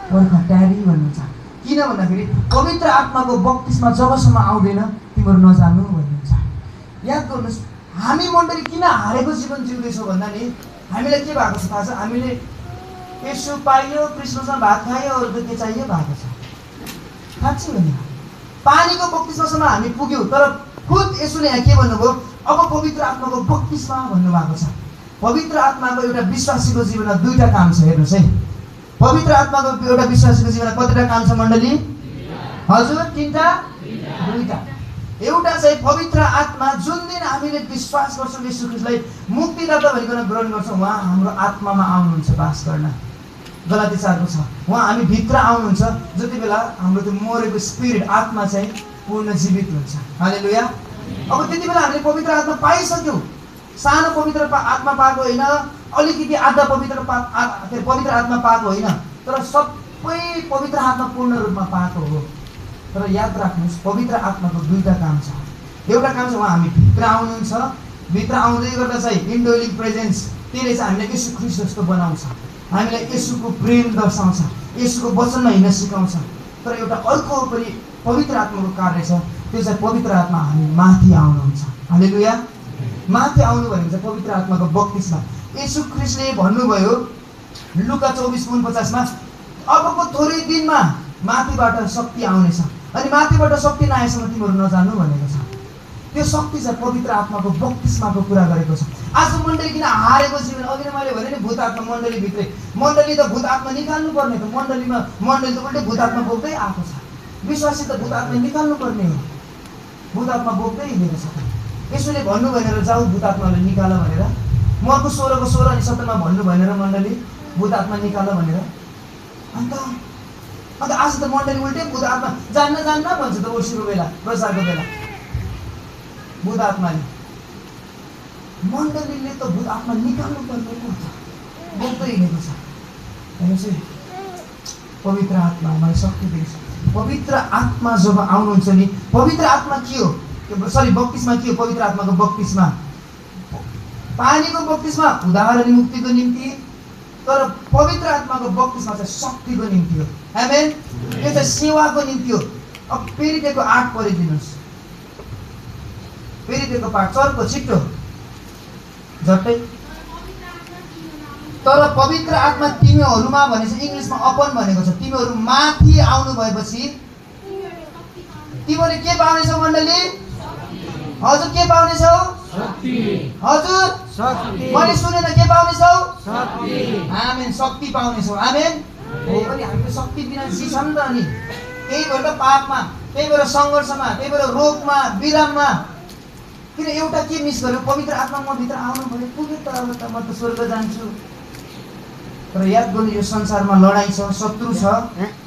पर्ख ट्यारी भन्नुहुन्छ। किन भन्दाखेरि पवित्र आत्माको बत्तिस्मा जबसम्म आउँदैन तिमीहरू नजानु भन्नुहुन्छ। याद गर्नुहोस्, हामी मण्डली किन हारेको जीवन जिउँदैछौँ भन्दा नि हामीलाई के भएको छ थाहा छ, हामीले यसो पाइयो, क्रिसमसमा भात खायो, अरू त के चाहियो भएको छ, साँच्चै हो नि। पानीको बत्तिस्मासम्म हामी पुग्यौँ, तर खुद यसोले यहाँ के भन्नुभयो, अब पवित्र आत्माको बत्तिस्मा भन्नुभएको छ। पवित्र आत्माको एउटा विश्वासीको जीवनमा 2टा काम छ। हेर्नुहोस् है, पवित्र आत्माको एउटा विश्वासीको जीवनमा कतिवटा काम छ मण्डली? हजुर, 3टा, 2टा। एउटा चाहिँ पवित्र आत्मा, जुन दिन हामीले विश्वास गर्छौँ येशू ख्रिस्टलाई मुक्तिदाता भनिकन ग्रहण गर्छौँ, उहाँ हाम्रो आत्मामा आउनुहुन्छ बास गर्न। गलाती 4 छ, उहाँ हामी भित्र आउनुहुन्छ जति बेला हाम्रो त्यो मरेको स्पिरिट आत्मा चाहिँ पूर्ण जीवित हुन्छ। हालेलुया। अब त्यति बेला हामीले पवित्र आत्मा पाइसक्यौँ। सानो पवित्र आत्मा पाएको होइन, अलिकति आधा पवित्र आत्मा पाएको होइन, तर सबै पवित्र आत्मा पूर्ण रूपमा पाएको हो। तर याद राख्नुहोस्, पवित्र आत्माको 2टा काम छ। एउटा काम चाहिँ उहाँ हामी भित्र आउनुहुन्छ, भित्र आउँदै गर्दा चाहिँ इन्डोइलिङ प्रेजेन्स, त्यसले चाहिँ हामीलाई येशू ख्रिस्ट जस्तो बनाउँछ, हामीलाई येशूको प्रेम दर्शाउँछ, येशूको वचनमा हिँड्न सिकाउँछ। तर एउटा अर्को पनि पवित्र आत्माको कार्य छ, त्यो चाहिँ पवित्र आत्मा हामी माथि आउनुहुन्छ। हालेलुया। माथि आउनु भनेको चाहिँ पवित्र आत्माको बत्तिस्मा। येशू ख्रिस्टले भन्नुभयो लुका 24:49मा, अबको थोरै दिनमा माथिबाट शक्ति आउनेछ, अनि माथिबाट शक्ति नआएसम्म तिमीहरू नजानु भनेको छ। त्यो शक्ति चाहिँ पवित्र आत्माको बत्तिस्माको कुरा गरेको छ। आज मण्डली किन हारेको जीवन, अघि नै मैले भने नि भूत आत्मा मण्डलीभित्रै, मण्डली त भूत आत्मा निकाल्नु पर्ने त, मण्डली त उल्टै भूत आत्मा बोक्दै आएको छ। विश्वासी त भूत आत्मा निकाल्नु पर्ने हो, भूत आत्मा बोक्दै हिँडेको छ। यसोले भन्नु भनेर जाऊ भूत आत्माले निकाल भनेर, मर्को 16 अनि 17मा भन्नु भनेर मण्डली भूत आत्मा निकाल भनेर। अन्त आज त मण्डली उल्टै भूत आत्मा जान्न भन्छ त ओर्सीको बेला, प्रचारको बेला। भूत आत्माले, मण्डलीले त भूत आत्मा निकाल्नु पर्ने को छ, बोक्दै हिँडेको छ। हेर्नुहोस् है, पवित्र आत्मा मलाई शक्ति दिन्छ। पवित्र आत्मा जब आउनुहुन्छ नि, पवित्र आत्मा के हो, बत्तिस्मा के हो? पवित्र आत्माको बत्तिस्मा, पानीको बत्तिस्मा उद्धार मुक्तिको निम्ति, तर पवित्र आत्माको बत्तिस्मा चाहिँ शक्तिको निम्ति हो। आमेन। यो चाहिँ सेवाको निम्ति हो। अब फेरि त्यसको 8 पढिदिनुहोस्, फेरि त्यसको पाठ चर्को छिट्टो झट्टै। तर पवित्र आत्मा तिमीहरूमा भनेपछि इङ्ग्लिसमा अपन भनेको छ, तिमीहरू माथि आउनु भएपछि तिमीहरूले के पाउनेछौ मण्डली? हजुर के पाउनेछौ? हजुर मैले सुनेन, के पाउनेछौ? आमेन, शक्ति पाउनेछौ। आमेन। अनि हामीले शक्ति बिना जिछौँ नि त, अनि त्यही भएर त पापमा, त्यही भएर सङ्घर्षमा, त्यही भएर रोगमा, बिराममा। किन एउटा के मिस गर्यो, पवित्र आत्मा म भित्र आउनु भयो, पुग्यो त, अब त म त स्वर्ग जान्छु। तर याद गर्नु, यो संसारमा लडाइँ छ, शत्रु छ,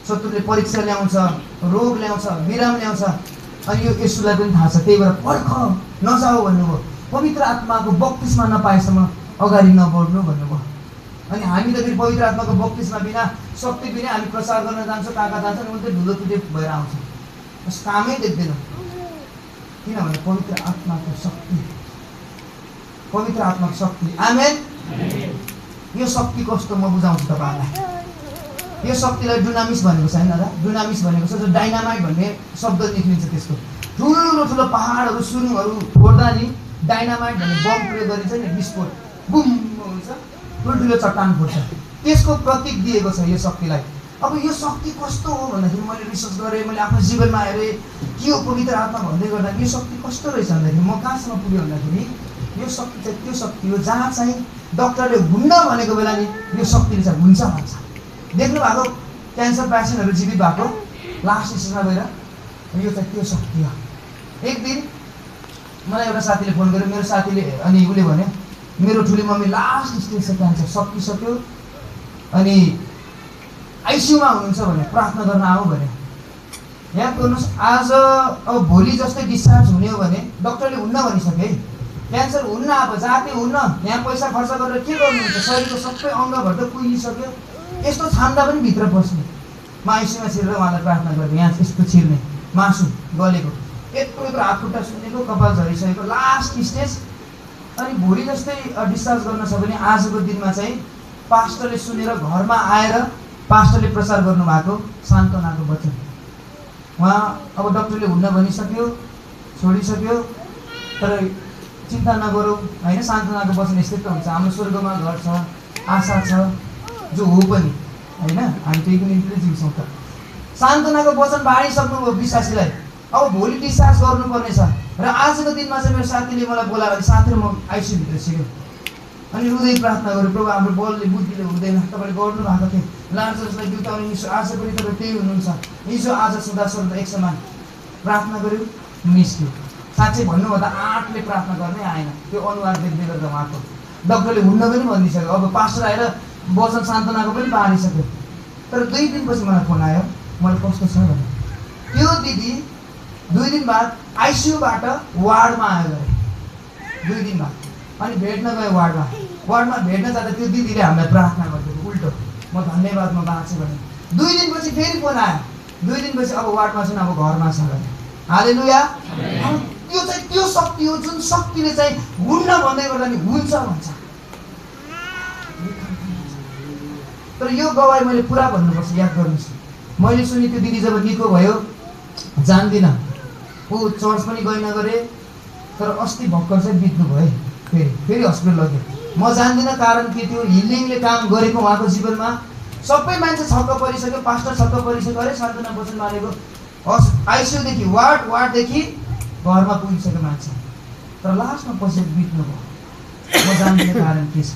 शत्रुले परीक्षा ल्याउँछ, रोग ल्याउँछ, बिराम ल्याउँछ। अनि यो येशूलाई पनि थाहा छ, त्यही भएर पर्ख नजाऊ भन्नुभयो। पवित्र आत्माको बत्तिस्मा नपाएसम्म अगाडि नबढ्नु भन्नुभयो। अनि हामी त फेरि पवित्र आत्माको बत्तिस्मा बिना, शक्ति बिना हामी प्रचार गर्न जान्छौँ, कहाँ जान्छौँ, अनि उल्टै ढुलो टुटे भएर आउँछ, बस कामै देख्दैनौँ। किनभने पवित्र आत्माको शक्ति, पवित्र आत्माको शक्ति। आमेन। यो शक्ति कस्तो म बुझाउँछु तपाईँहरूलाई। यो शक्तिलाई डुनामिस भनेको छ होइन दादा, डुनामिस भनेको छ जो डाइनामाइट भन्ने शब्द निक्लिन्छ त्यसको। ठुलो पहाडहरू सुरुङहरू फोड्दा नि डाइनामाइट भन्ने बम प्रयोग गरिन्छ नि, विस्फोट बुम हुन्छ, ठुल्ठुलो चट्टान फुट्छ। त्यसको प्रतीक दिएको छ यो शक्तिलाई। अब यो शक्ति कस्तो हो भन्दाखेरि मैले रिसर्च गरेँ, मैले आफ्नो जीवनमा हेरेँ के हो पवित्र आत्मा भन्दै गर्दा यो शक्ति कस्तो रहेछ भन्दाखेरि म कहाँसम्म पुग्यो भन्दाखेरि यो शक्ति चाहिँ त्यो शक्ति हो जहाँ चाहिँ डक्टरले हुन्न भनेको बेला नि यो शक्तिले चाहिँ हुन्छ भन्छ। देख्नु भएको क्यान्सर पेसेन्टहरू जीवित भएको लास्ट स्टेजमा गएर यो चाहिँ त्यो शक्ति हो। एक दिन मलाई एउटा साथीले फोन गर्यो, मेरो साथीले अनि उसले भन्यो मेरो ठुली मम्मी लास्ट स्टेज छ, क्यान्सर सकिसक्यो अनि आइसियुमा हुनुहुन्छ भने प्रार्थना गर्न आऊ भने। याद गर्नुहोस्, आज अब भोलि जस्तै डिस्चार्ज हुने हो भने डक्टरले हुन्न भनिसक्यो है, क्यान्सर हुन्न, अब जाति हुन्न, यहाँ पैसा खर्च गरेर के गर्नुहुन्छ, शरीरको सबै अङ्गभर त कुहिसक्यो, यस्तो छाम्दा पनि भित्र पस्ने। म आइसियुमा छिरेर उहाँलाई प्रार्थना गरेँ, यहाँ यस्तो छिर्ने मासु गलेको, यत्रो यत्रो हात खुट्टा सुनेको, कपाल झरिसकेको, लास्ट स्टेज। अनि भोलि जस्तै डिस्चार्ज गर्न छ भने आजको दिनमा चाहिँ पास्टरले सुनेर घरमा आएर पास्टरले प्रचार गर्नुभएको सान्त्वनाको वचन। उहाँ अब डक्टरले हुन्न भनिसक्यो, छोडिसक्यो, तर चिन्ता नगरौँ होइन, सान्त्वनाको वचन यस्तै त हुन्छ। हाम्रो स्वर्गमा घर छ, आशा छ जो हो पनि होइन, हामी त्यही पनि जिउँछौँ त। सान्त्वनाको वचन बाँडिसक्नुभयो विश्वासीलाई। अब भोलि डिस्चार्ज गर्नुपर्नेछ र आजको दिनमा चाहिँ मेरो साथीले मलाई बोलाएर भने साथी र म आइसियुभित्र छिर्यो अनि रुँदै प्रार्थना गरेँ, प्रभु हाम्रो बलले बुद्धिले हुँदैन, तपाईँले गर्नु भएको थियो, लाजरसलाई बिउताउने हिजो आज पनि तपाईँ त्यही हुनुहुन्छ, हिजो आज सदा सर्वदा एक समान। प्रार्थना गऱ्यो, निस्क्यो। साँच्चै भन्नुभन्दा आँटले प्रार्थना गर्नै आएन, त्यो अनुहार देख्दै गर्दा उहाँको। डक्टरले हुन्न पनि भनिदिइसक्यो, अब पास्टर आएर वचन सान्त्वनाको पनि बाँडिसक्यो। तर 2 दिनपछि मलाई फोन आयो, मलाई कस्तो छ भने त्यो दिदी 2 दिन बाद आइसियुबाट वार्डमा आयो गरे, 2 दिन बाद। अनि भेट्न गयो वार्डमा भेट्न जाँदा त्यो दिदीले हामीलाई प्रार्थना गरिदियो उल्टो, म धन्यवाद म बाँचेँ भने। 2 दिनपछि फेरि फोन आयो, 2 दिनपछि अब वार्डमा छैन, अब घरमा छ गरे। हालेलुया। त्यो चाहिँ त्यो शक्ति हो जुन शक्तिले चाहिँ हुन्न भन्दै गर्दा नि हुन्छ भन्छ। तर यो गवाई मैले पुरा भन्नुपर्छ, याद गर्नुहोस्। मैले सुने त्यो दिदी जब निको भयो जान्दिनँ, ऊ चर्च पनि गइन गरे, तर अस्ति भर्खर चाहिँ बित्नु भयो, फेरि हस्पिटल लग्यो। म जान्दिनँ कारण के थियो, हिलिङले काम गरेको उहाँको जीवनमा। सबै मान्छे छक्क परिसक्यो, पास्टर छक्क परिसक्यो, अरे सान्त्वना वचन मानेको, आइसियुदेखि वार्डदेखि घरमा पुगिसक्यो मान्छे, तर लास्टमा पछि बित्नु भयो। म जान्दिनँ कारण के छ,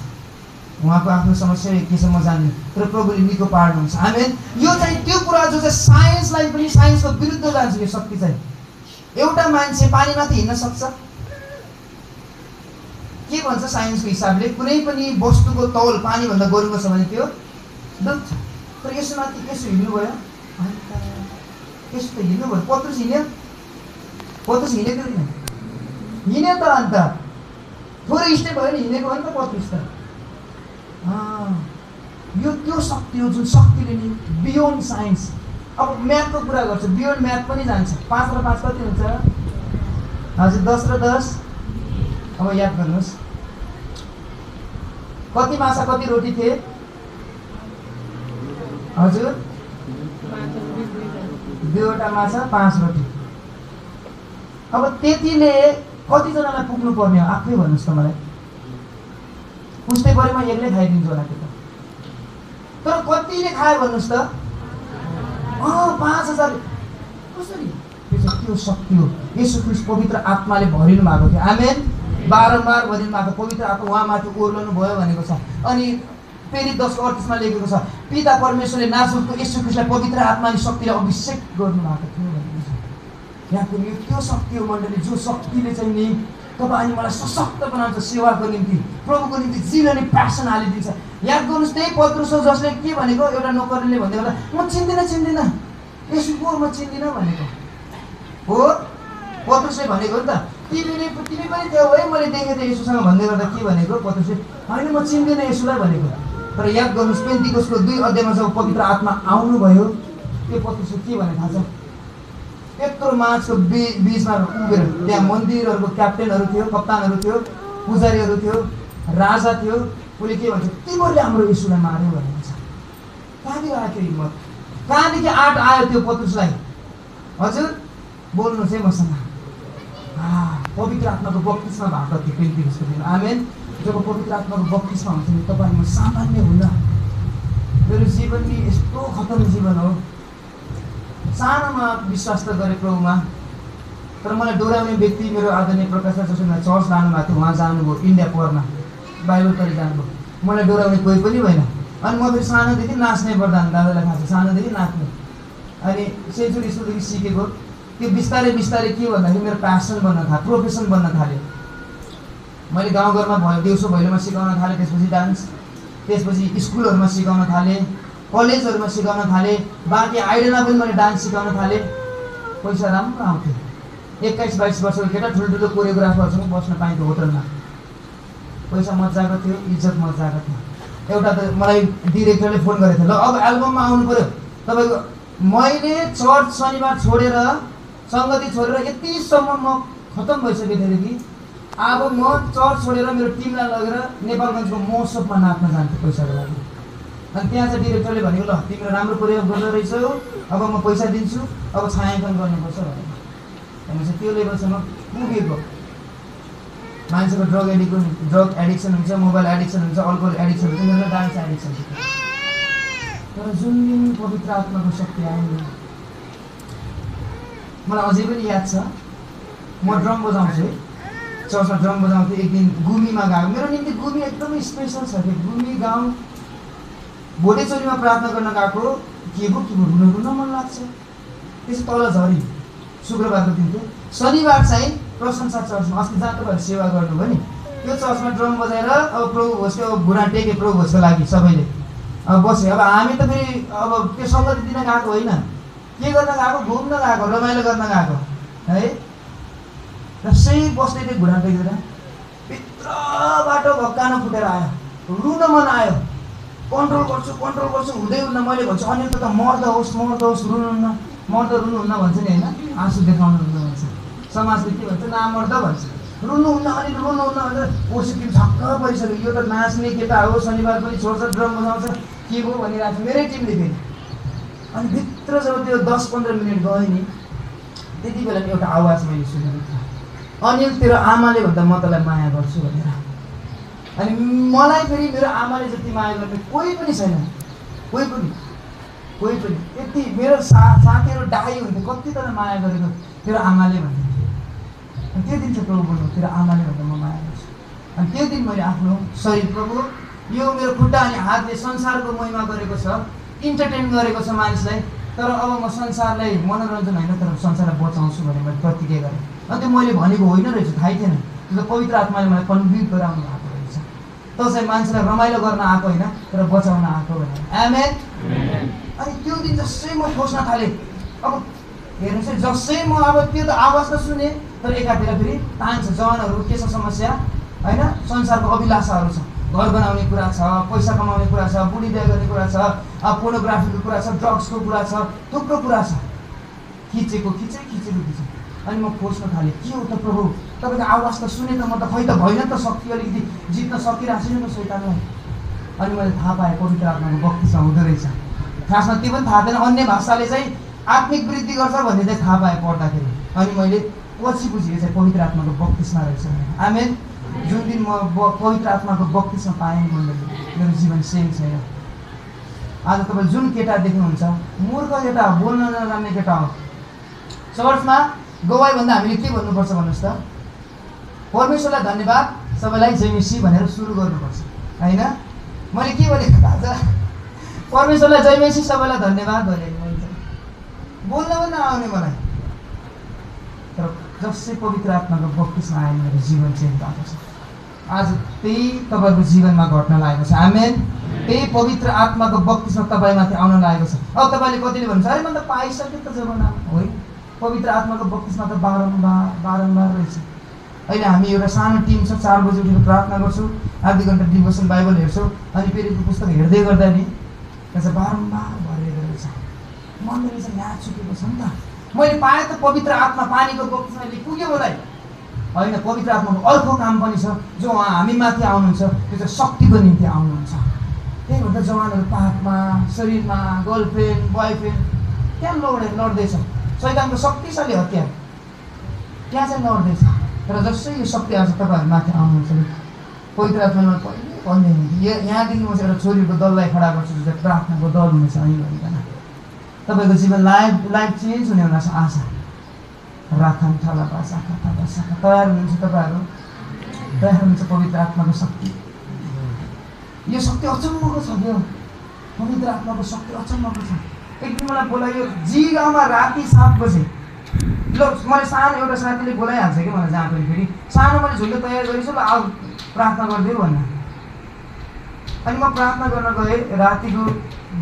उहाँको आफ्नो समस्या के छ म जान्दिनँ, तर प्रभुले निको पार्नुहुन्छ। आमेन। यो चाहिँ त्यो कुरा जो चाहिँ साइन्सलाई पनि, साइन्सको विरुद्ध जान्छ यो शक्ति चाहिँ। एउटा मान्छे पानीमाथि हिँड्न सक्छ, के भन्छ साइन्सको हिसाबले, कुनै पनि वस्तुको तौल पानीभन्दा बढीको छ भने त्यो डुब्छ। तर यसोमाथि यसो हिँड्नुभयो, यसो त हिँड्नुभयो, पत्रुस हिँड्यो, पत्रुस हिँडेको होइन, हिँड्यो त अन्त थोरै स्टेप भयो नि, हिँडेको हो नि त पत्रुस त। यो त्यो शक्ति हो जुन शक्तिले नि बियोन्ड साइन्स। अब म्याथको कुरा गर्छ, बियोन्ड म्याथ पनि जान्छ। 5 र 5 कति हुन्छ? हजुर 10 र 10। अब याद गर्नुहोस्, कति माछा कति रोटी थिए? हजुर 2वटा माछा 5 रोटी। अब त्यतिले कतिजनालाई पुग्नु पर्ने हो आफै भन्नुहोस् त मलाई। पुस्दै पऱ्यो म एक्लै खाइदिन्छु होला त्यो त, तर कतिले खायो भन्नुहोस् त? 5000। कसरी? त्यो शक्ति हो। येशू ख्रीष्ट पवित्र आत्माले भरिनु भएको थियो। आमेन। बारम्बार भरिनु भएको पवित्र आत्मा उहाँमाथि ओर्लनु भयो भनेको छ। अनि फेरि 10:38 लेखेको छ, पिता परमेश्वरले नासरुतको येशू ख्रीष्टलाई पवित्र आत्माले शक्तिले अभिषेक गर्नु भएको थियो भनेको छ। यहाँको यो त्यो शक्ति हो मण्डली, जो शक्तिले चाहिँ नि तपाईँ अनि मलाई सशक्त बनाउँछ सेवाको निम्ति, प्रभुको निम्ति जिउने प्यासन हालिदिन्छ। याद गर्नुहोस्, त्यही पत्रुस हो जसले के भनेको, एउटा नोकरले भन्दै गर्दा म चिन्दिनँ येशू को म चिन्दिनँ भनेको हो। पत्रुसले भनेको नि त, तिमी पनि थियौ है, मैले देखेको थिएँ येशूसँग भन्दै गर्दा के भनेको पत्रुसले, होइन म चिन्दिनँ येशूलाई भनेको। तर याद गर्नुहोस्, पेन्टिकोसको 2 अध्यायमा जब पवित्र आत्मा आउनुभयो, त्यो पत्रुसले के भने थाहा छ? यत्रो माछको बीचमा उभिएर, त्यहाँ मन्दिरहरूको क्याप्टेनहरू थियो, कप्तानहरू थियो, पुजारीहरू थियो, राजा थियो। उसले के भन्छ, तिमीहरूले हाम्रो येशूलाई मार्यो भनेको छ। कहाँदेखि आयो त्यो हिम्मत, कहाँदेखि आँट आयो त्यो पत्रुसलाई? हजुर बोल्नुहोस् है मसँग। पवित्र आत्माको बत्तिसमा भएको थियो पेन्टिकोसको दिन। आमेन। जब पवित्र आत्माको बत्तिसमा हुन्छ नि तपाईँ म सामान्य हुन्न, मेरो जीवन नि यस्तो खतम जीवन हो। सानोमा विश्वास त गरेँ प्रभुमा, तर मलाई डोराउने व्यक्ति मेरो आदरणीय प्रकाश जसले मलाई चर्च लानुभएको थियो, उहाँ जानुभयो इन्डिया पढ्न, बाइबल पढि जानुभयो। मलाई डोराउने कोही पनि भएन। अनि म फेरि सानोदेखि नाच्ने वरदान, दादालाई थाहा छ, सानोदेखि नाच्ने। अनि सेन्चुरी स्कुलदेखि सिकेको त्यो बिस्तारै बिस्तारै के भन्दाखेरि मेरो प्यासन बन्न थाल्यो, प्रोफेसन बन्न थाल्यो। मैले गाउँघरमा दिउँसो भैलोमा सिकाउन थालेँ, त्यसपछि डान्स, त्यसपछि स्कुलहरूमा सिकाउन थालेँ, कलेजहरूमा सिकाउन थालेँ, बाँकी आइडलमा पनि मैले डान्स सिकाउन थालेँ। पैसा राम्रो आउँथ्यो। 21-22 वर्षको केटा ठुल्ठुलो कोरियोग्राफरसँग बस्न पाइन्थ्यो होटलमा। पैसा मजाको थियो, इज्जत मजाको थियो। एउटा त मलाई डिरेक्टरले फोन गरेको थियो, ल अब एल्बममा आउनु पऱ्यो तपाईँको। मैले चर्च शनिबार छोडेर, सङ्गति छोडेर यतिसम्म म खतम भइसकेको थिएँ कि अब म चर्च छोडेर मेरो टिमलाई लगेर नेपालगञ्जको महोत्सवमा नाच्न जान्थेँ पैसाको लागि। अनि त्यहाँ चाहिँ डिरेक्टरले भनेको, ल तिम्रो राम्रो प्रयोग गर्दो रहेछौ, अब म पैसा दिन्छु, अब छायाङ्कन गर्नुपर्छ भनेको। भनेपछि त्यो लेभलसम्म पुगेको। मान्छेको ड्रग एडिक्सन हुन्छ, मोबाइल एडिक्सन हुन्छ, अल्कोहल एडिक्सन हुन्छ, मेरो डान्स एडिक्सन थियो। तर जुन दिन पवित्र आत्माको शक्ति आयो नि, मलाई अझै पनि याद छ। म ड्रम बजाउँछु है, चर्चमा ड्रम बजाउँथेँ। एक दिन गुमीमा गएको, मेरो निम्ति गुमी एकदमै स्पेसल छ। त्यो गुमी गाउँ भोटेचोरीमा प्रार्थना गर्न गएको, के भयो रुन मन लाग्छ। त्यसो तल झरी शुक्रबारको दिन थियो। शनिबार चाहिँ प्रशंसा चर्चमा, अस्ति जहाँ तपाईँहरू सेवा गर्नुभयो नि, त्यो चर्चमा ड्रम बजाएर अब प्रभु भोजको घुँडा टेके, प्रभु भोजको लागि सबैले अब बस्यो। अब हामी त फेरि अब त्यो सङ्गति दिन गएको होइन, के गर्न गएको, घुम्न गएको, रमाइलो गर्न गएको है। र सही बस्ने त्यो घुँडा टेकेर भित्रबाट भक्कानो फुटेर आयो, रुन मन आयो। कन्ट्रोल गर्छु हुँदै हुन्न। मैले भन्छु अन्य त मर्द होस् रुनुहुन्न, मर्द रुनुहुन्न भन्छ नि होइन, आँसु देखाउनुहुन्न भन्छ। समाजले के भन्छ, नामर्द भन्छ, रुनुहुन्न। अनि रुनुहुन्न भनेर ओर्सी टिम छक्क परिसक्यो, यो त नाच्ने केटा हो, शनिबार पनि छोड्छ, ड्रम बजाउँछ, के भयो भनिरहेको छ मेरै टिमले फेरि। अनि भित्र जब त्यो 10-15 मिनट गयो नि, त्यति बेला एउटा आवाज मैले सुनेको थिएँ, अनिल तेरो आमाले भन्दा म तँलाई माया गर्छु भनेर। अनि मलाई फेरि मेरो आमाले जति माया गर्ने कोही पनि छैन, कोही पनि। यति मेरो साथीहरू डाइ हुन्थ्यो, कति तँलाई माया गरेको तेरो आमाले भन्थ्यो। अनि त्यो दिन चाहिँ प्रभु बोल्नु, तेरो आमाले भन्दा म माया गर्छु। अनि त्यो दिन मैले आफ्नो शरीर, प्रभु यो मेरो खुट्टा अनि हातले संसारको महिमा गरेको छ, इन्टरटेन गरेको छ मानिसलाई, तर अब म संसारलाई मनोरञ्जन होइन तर संसारलाई बचाउँछु भनेर मैले प्रतिज्ञा गरेँ। अनि त्यो मैले भनेको होइन रहेछ, थाहै थिएन। त्यो पवित्र आत्माले मलाई कन्भिन्स गराउनु भएको रहेछ। त चाहिँ मान्छेलाई रमाइलो गर्न आएको होइन तर बचाउन आएको भनेर। आमेन। अनि त्यो दिन जसै म खोज्न थालेँ, अब हेर्नुहोस् है, जसै म अब त्यो त आवाज त सुने, तर एकातिर फेरि तान्छ, जवानहरू के छ समस्या होइन, संसारको अभिलाषाहरू छ, घर बनाउने कुरा छ, पैसा कमाउने कुरा छ, बुढी बिहा गर्ने कुरा छ, पोर्नोग्राफीको कुरा छ, ड्रग्सको कुरा छ, थुप्रो कुरा छ। खिचेको। अनि म खोज्न थालेँ, के हो त प्रभु, तपाईँको आवाज त सुने त, म त खै त भएन त, शक्ति अलिकति जित्न सकिरहेको छैन त शैतानलाई। अनि मैले थाहा पाएँ पवित्र आत्माको बक्तिस्मा हुँदो रहेछ। खासमा त्यो पनि थाहा थिएन, अन्य भाषाले चाहिँ आत्मिक वृद्धि गर्छ भन्ने चाहिँ थाहा पाएँ पढ्दाखेरि। अनि मैले पछि बुझेँ चाहिँ पवित्र आत्माको बक्तिस्मा रहेछ। आमेन। जुन दिन म पवित्र आत्माको बक्तिस्मा पाएँ नि, मेरो जीवन सेम छैन। आज तपाईँ जुन केटा देख्नुहुन्छ, मूर्ख केटा हो, बोल्न नजान्ने केटा हो। चर्चमा गवाई भन्दा हामीले के भन्नुपर्छ भन्नुहोस् त, परमेश्वरलाई धन्यवाद, सबैलाई जय मसी भनेर सुरु गर्नुपर्छ होइन। मैले के भनेको थाहा छ, परमेश्वरलाई जय मसी, सबैलाई धन्यवाद भनेको मैले बोल्न पनि नआउने मलाई। तर जसै पवित्र आत्माको बक्तिस्मा आयो मेरो जीवन चेन्ज भएको छ। आज त्यही तपाईँको जीवनमा घट्न लागेको छ। आमेन। त्यही पवित्र आत्माको बक्तिस्मा तपाईँमाथि आउन लागेको छ। अब तपाईँले कतिले भन्छ, अरे मैले त पाइसकेँ त जमाना होइन। पवित्र आत्माको बक्तिस्मा त बारम्बार रहेछ। अहिले हामी एउटा सानो टिम छ, 4 बजी उठेर प्रार्थना गर्छौँ, आधी घन्टा डिभोसन बाइबल हेर्छौँ, अनि प्रेरितको पुस्तक हेर्दै गर्दा नि त्यहाँ चाहिँ बारम्बार भरिएको रहेछ। मन्दिर चाहिँ याद छुटेको छ नि त। मैले पाएँ त पवित्र आत्मा, पानीको बक्तिस्माले पुग्यो मलाई होइन। पवित्र आत्माको अर्को काम पनि छ, जो उहाँ हामी माथि आउनुहुन्छ, त्यो चाहिँ शक्तिको निम्ति आउनुहुन्छ। त्यही भएर जवानहरू पापमा, शरीरमा, गर्लफ्रेन्ड बोयफ्रेन्ड त्यहाँ लड्दैछ। शैतानको शक्तिशाली हतियार त्यहाँ चाहिँ लड्दैछ। तर जसै यो शक्ति आउँछ तपाईँहरू माथि आउनुहुन्छ, पवित्र आत्माले पहिले भन्दै हुन्थ्यो यहाँदेखि म चाहिँ एउटा छोरीको दललाई खडा गर्छु जो चाहिँ प्रार्थनाको दल हुनेछ है भनिकन तपाईँको जीवन लाइफ चेन्ज हुने हुन आशा राखन ठला बासा कथा बासा तयार हुनुहुन्छ तपाईँहरू तयार हुनुहुन्छ पवित्र आत्माको शक्ति यो शक्ति अचम्मको छ यो पवित्र आत्माको शक्ति अचम्मको छ एक दिन मलाई बोलायो जी गाउँमा राति 7 बजे ल मैले सानो एउटा साथीले बोलाइहाल्छ कि मलाई जहाँ पनि फेरि सानो मैले झुल्लो तयार गरेछु ल आऊ प्रार्थना गरिदियो भन्नु अनि म प्रार्थना गर्न गएँ रातिको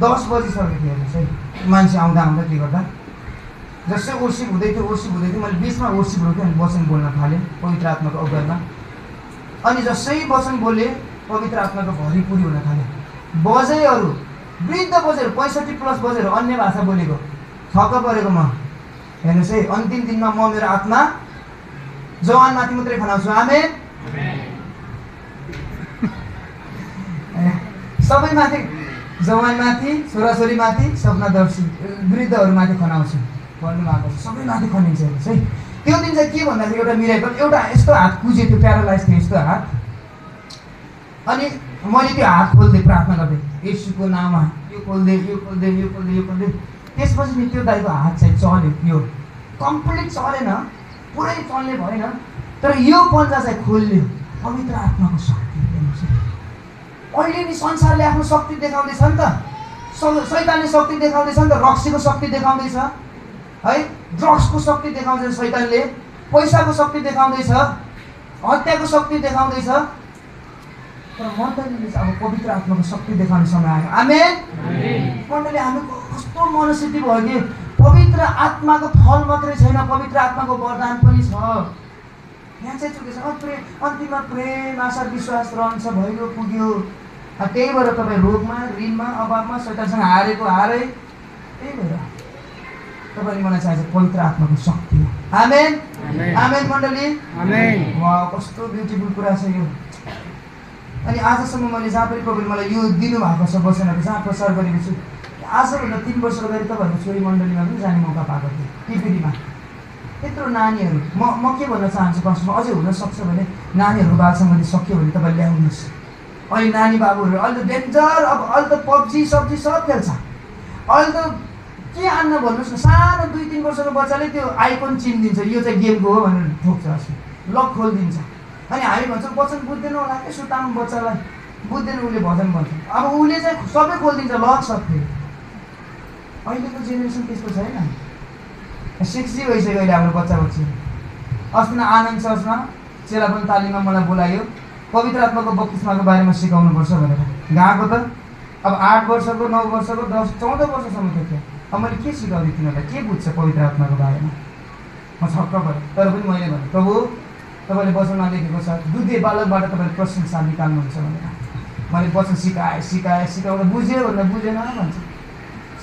10 बजिसकेको थियो चाहिँ मान्छे आउँदा आउँदा के गर्दा जसै वर्सिप हुँदै थियो मैले बिचमा वर्सिप रोक्यो अनि वचन बोल्न थालेँ पवित्र आत्माको अगुवाईमा अनि जसै वचन बोले पवित्र आत्माको भरिपुरी हुन थाल्यो बजेहरू वृद्ध बजेहरू 65+ बजेहरू अन्य भाषा बोलेको छक्क परेको म हेर्नुहोस् है अन्तिम दिनमा म मेरो आत्मा जवानमाथि मात्रै खनाउँछु आमेन सबैमाथि जवानमाथि छोराछोरीमाथि सपनादर्शी वृद्धहरूमाथि खनाउँछु भन्नुभएको छ सबैमाथि खनिन्छ हेर्नुहोस् है त्यो दिन चाहिँ के भन्दाखेरि एउटा मिराकल एउटा यस्तो हात कुजे थियो प्यारालाइज थियो यस्तो हात अनि मैले त्यो हात खोल्दै प्रार्थना गर्दै येशूको नाममा यो खोल्दै त्यसपछि नि त्यो दाइको हात चाहिँ चल्यो यो कम्प्लिट चलेन पुरै चल्ने भएन तर यो पन्जा चाहिँ खोल्यो पवित्र आत्माको शक्ति हेर्नुहोस् अहिले नि संसारले आफ्नो शक्ति देखाउँदैछ नि त शैतानले शक्ति देखाउँदैछ नि त रक्सीको शक्ति देखाउँदैछ है ड्रग्सको शक्ति देखाउँदैछ शैतानले पैसाको शक्ति देखाउँदैछ हत्याको शक्ति देखाउँदैछ तर मण्डलीले अब पवित्र आत्माको शक्ति देखाउने समय आयो आमेन मण्डली हामी कस्तो मनस्थिति भयो कि पवित्र आत्माको फल मात्रै छैन पवित्र आत्माको वरदान पनि छ यहाँ चाहिँ चुकेछ अन्तिममा प्रेम आशा विश्वास रहन्छ भइगयो पुग्यो त्यही भएर तपाईँ रोगमा ऋणमा अभावमा शैतानसँग हारै त्यही भएर तपाईँले मलाई चाहिन्छ पवित्र आत्माको शक्ति आमेन आमेन मण्डली आमेन वाह कस्तो ब्युटिफुल कुरा छ यो अनि आजसम्म मैले जहाँ पनि प्रभुले मलाई यो दिनुभएको छ वचनहरू जहाँ प्रचार गरेको छु आजभन्दा 3 वर्ष अगाडि तपाईँहरूको छोरी मण्डलीमा पनि जाने मौका पाएको थिएँ टिपिडीमा त्यत्रो नानीहरू म के भन्न चाहन्छु पास्टरमा अझै हुनसक्छ भने नानीहरूको बालसम्बन्धी सक्यो भने तपाईँ ल्याउनुहोस् अहिले नानी बाबुहरू अहिले त डेन्जर अब अहिले त पब्जी सब्जी सब खेल्छ अहिले त के आन्न भन्नुहोस् न सानो 2-3 वर्षको बच्चाले त्यो आइकन चिनिदिन्छ यो चाहिँ गेमको हो भनेर ठोक्छ अस्ति लक खोलिदिन्छ अनि हामी भन्छौँ वचन बुझ्दैन होला के सुताम बच्चालाई बुझ्दैन उसले भजन भन्छ अब उसले चाहिँ सबै खोलिदिन्छ लक सक्थ्यो अहिलेको जेनेरेसन त्यस्तो छैन 6G भइसक्यो अहिले हाम्रो बच्चा अस्ति न आनन्द चर्चमा चेला पनि तालिममा मलाई बोलायो पवित्र आत्माको बप्तिस्माको बारेमा सिकाउनुपर्छ भनेर गएको त अब 8 वर्षको 9 वर्षको 10 14 वर्षसम्म थियो अब मैले के सिकाउँदै तिनीहरूलाई के बुझ्छ पवित्र आत्माको बारेमा म छक्क परेँ तर पनि मैले भने प्रभु तपाईँले वचनमा लेखेको छ दुधे बालकबाट तपाईँले प्रशंसा निकाल्नुहुन्छ भनेर मैले वचन सिकाउँदा बुझ्यो भन्दा बुझेन भन्छ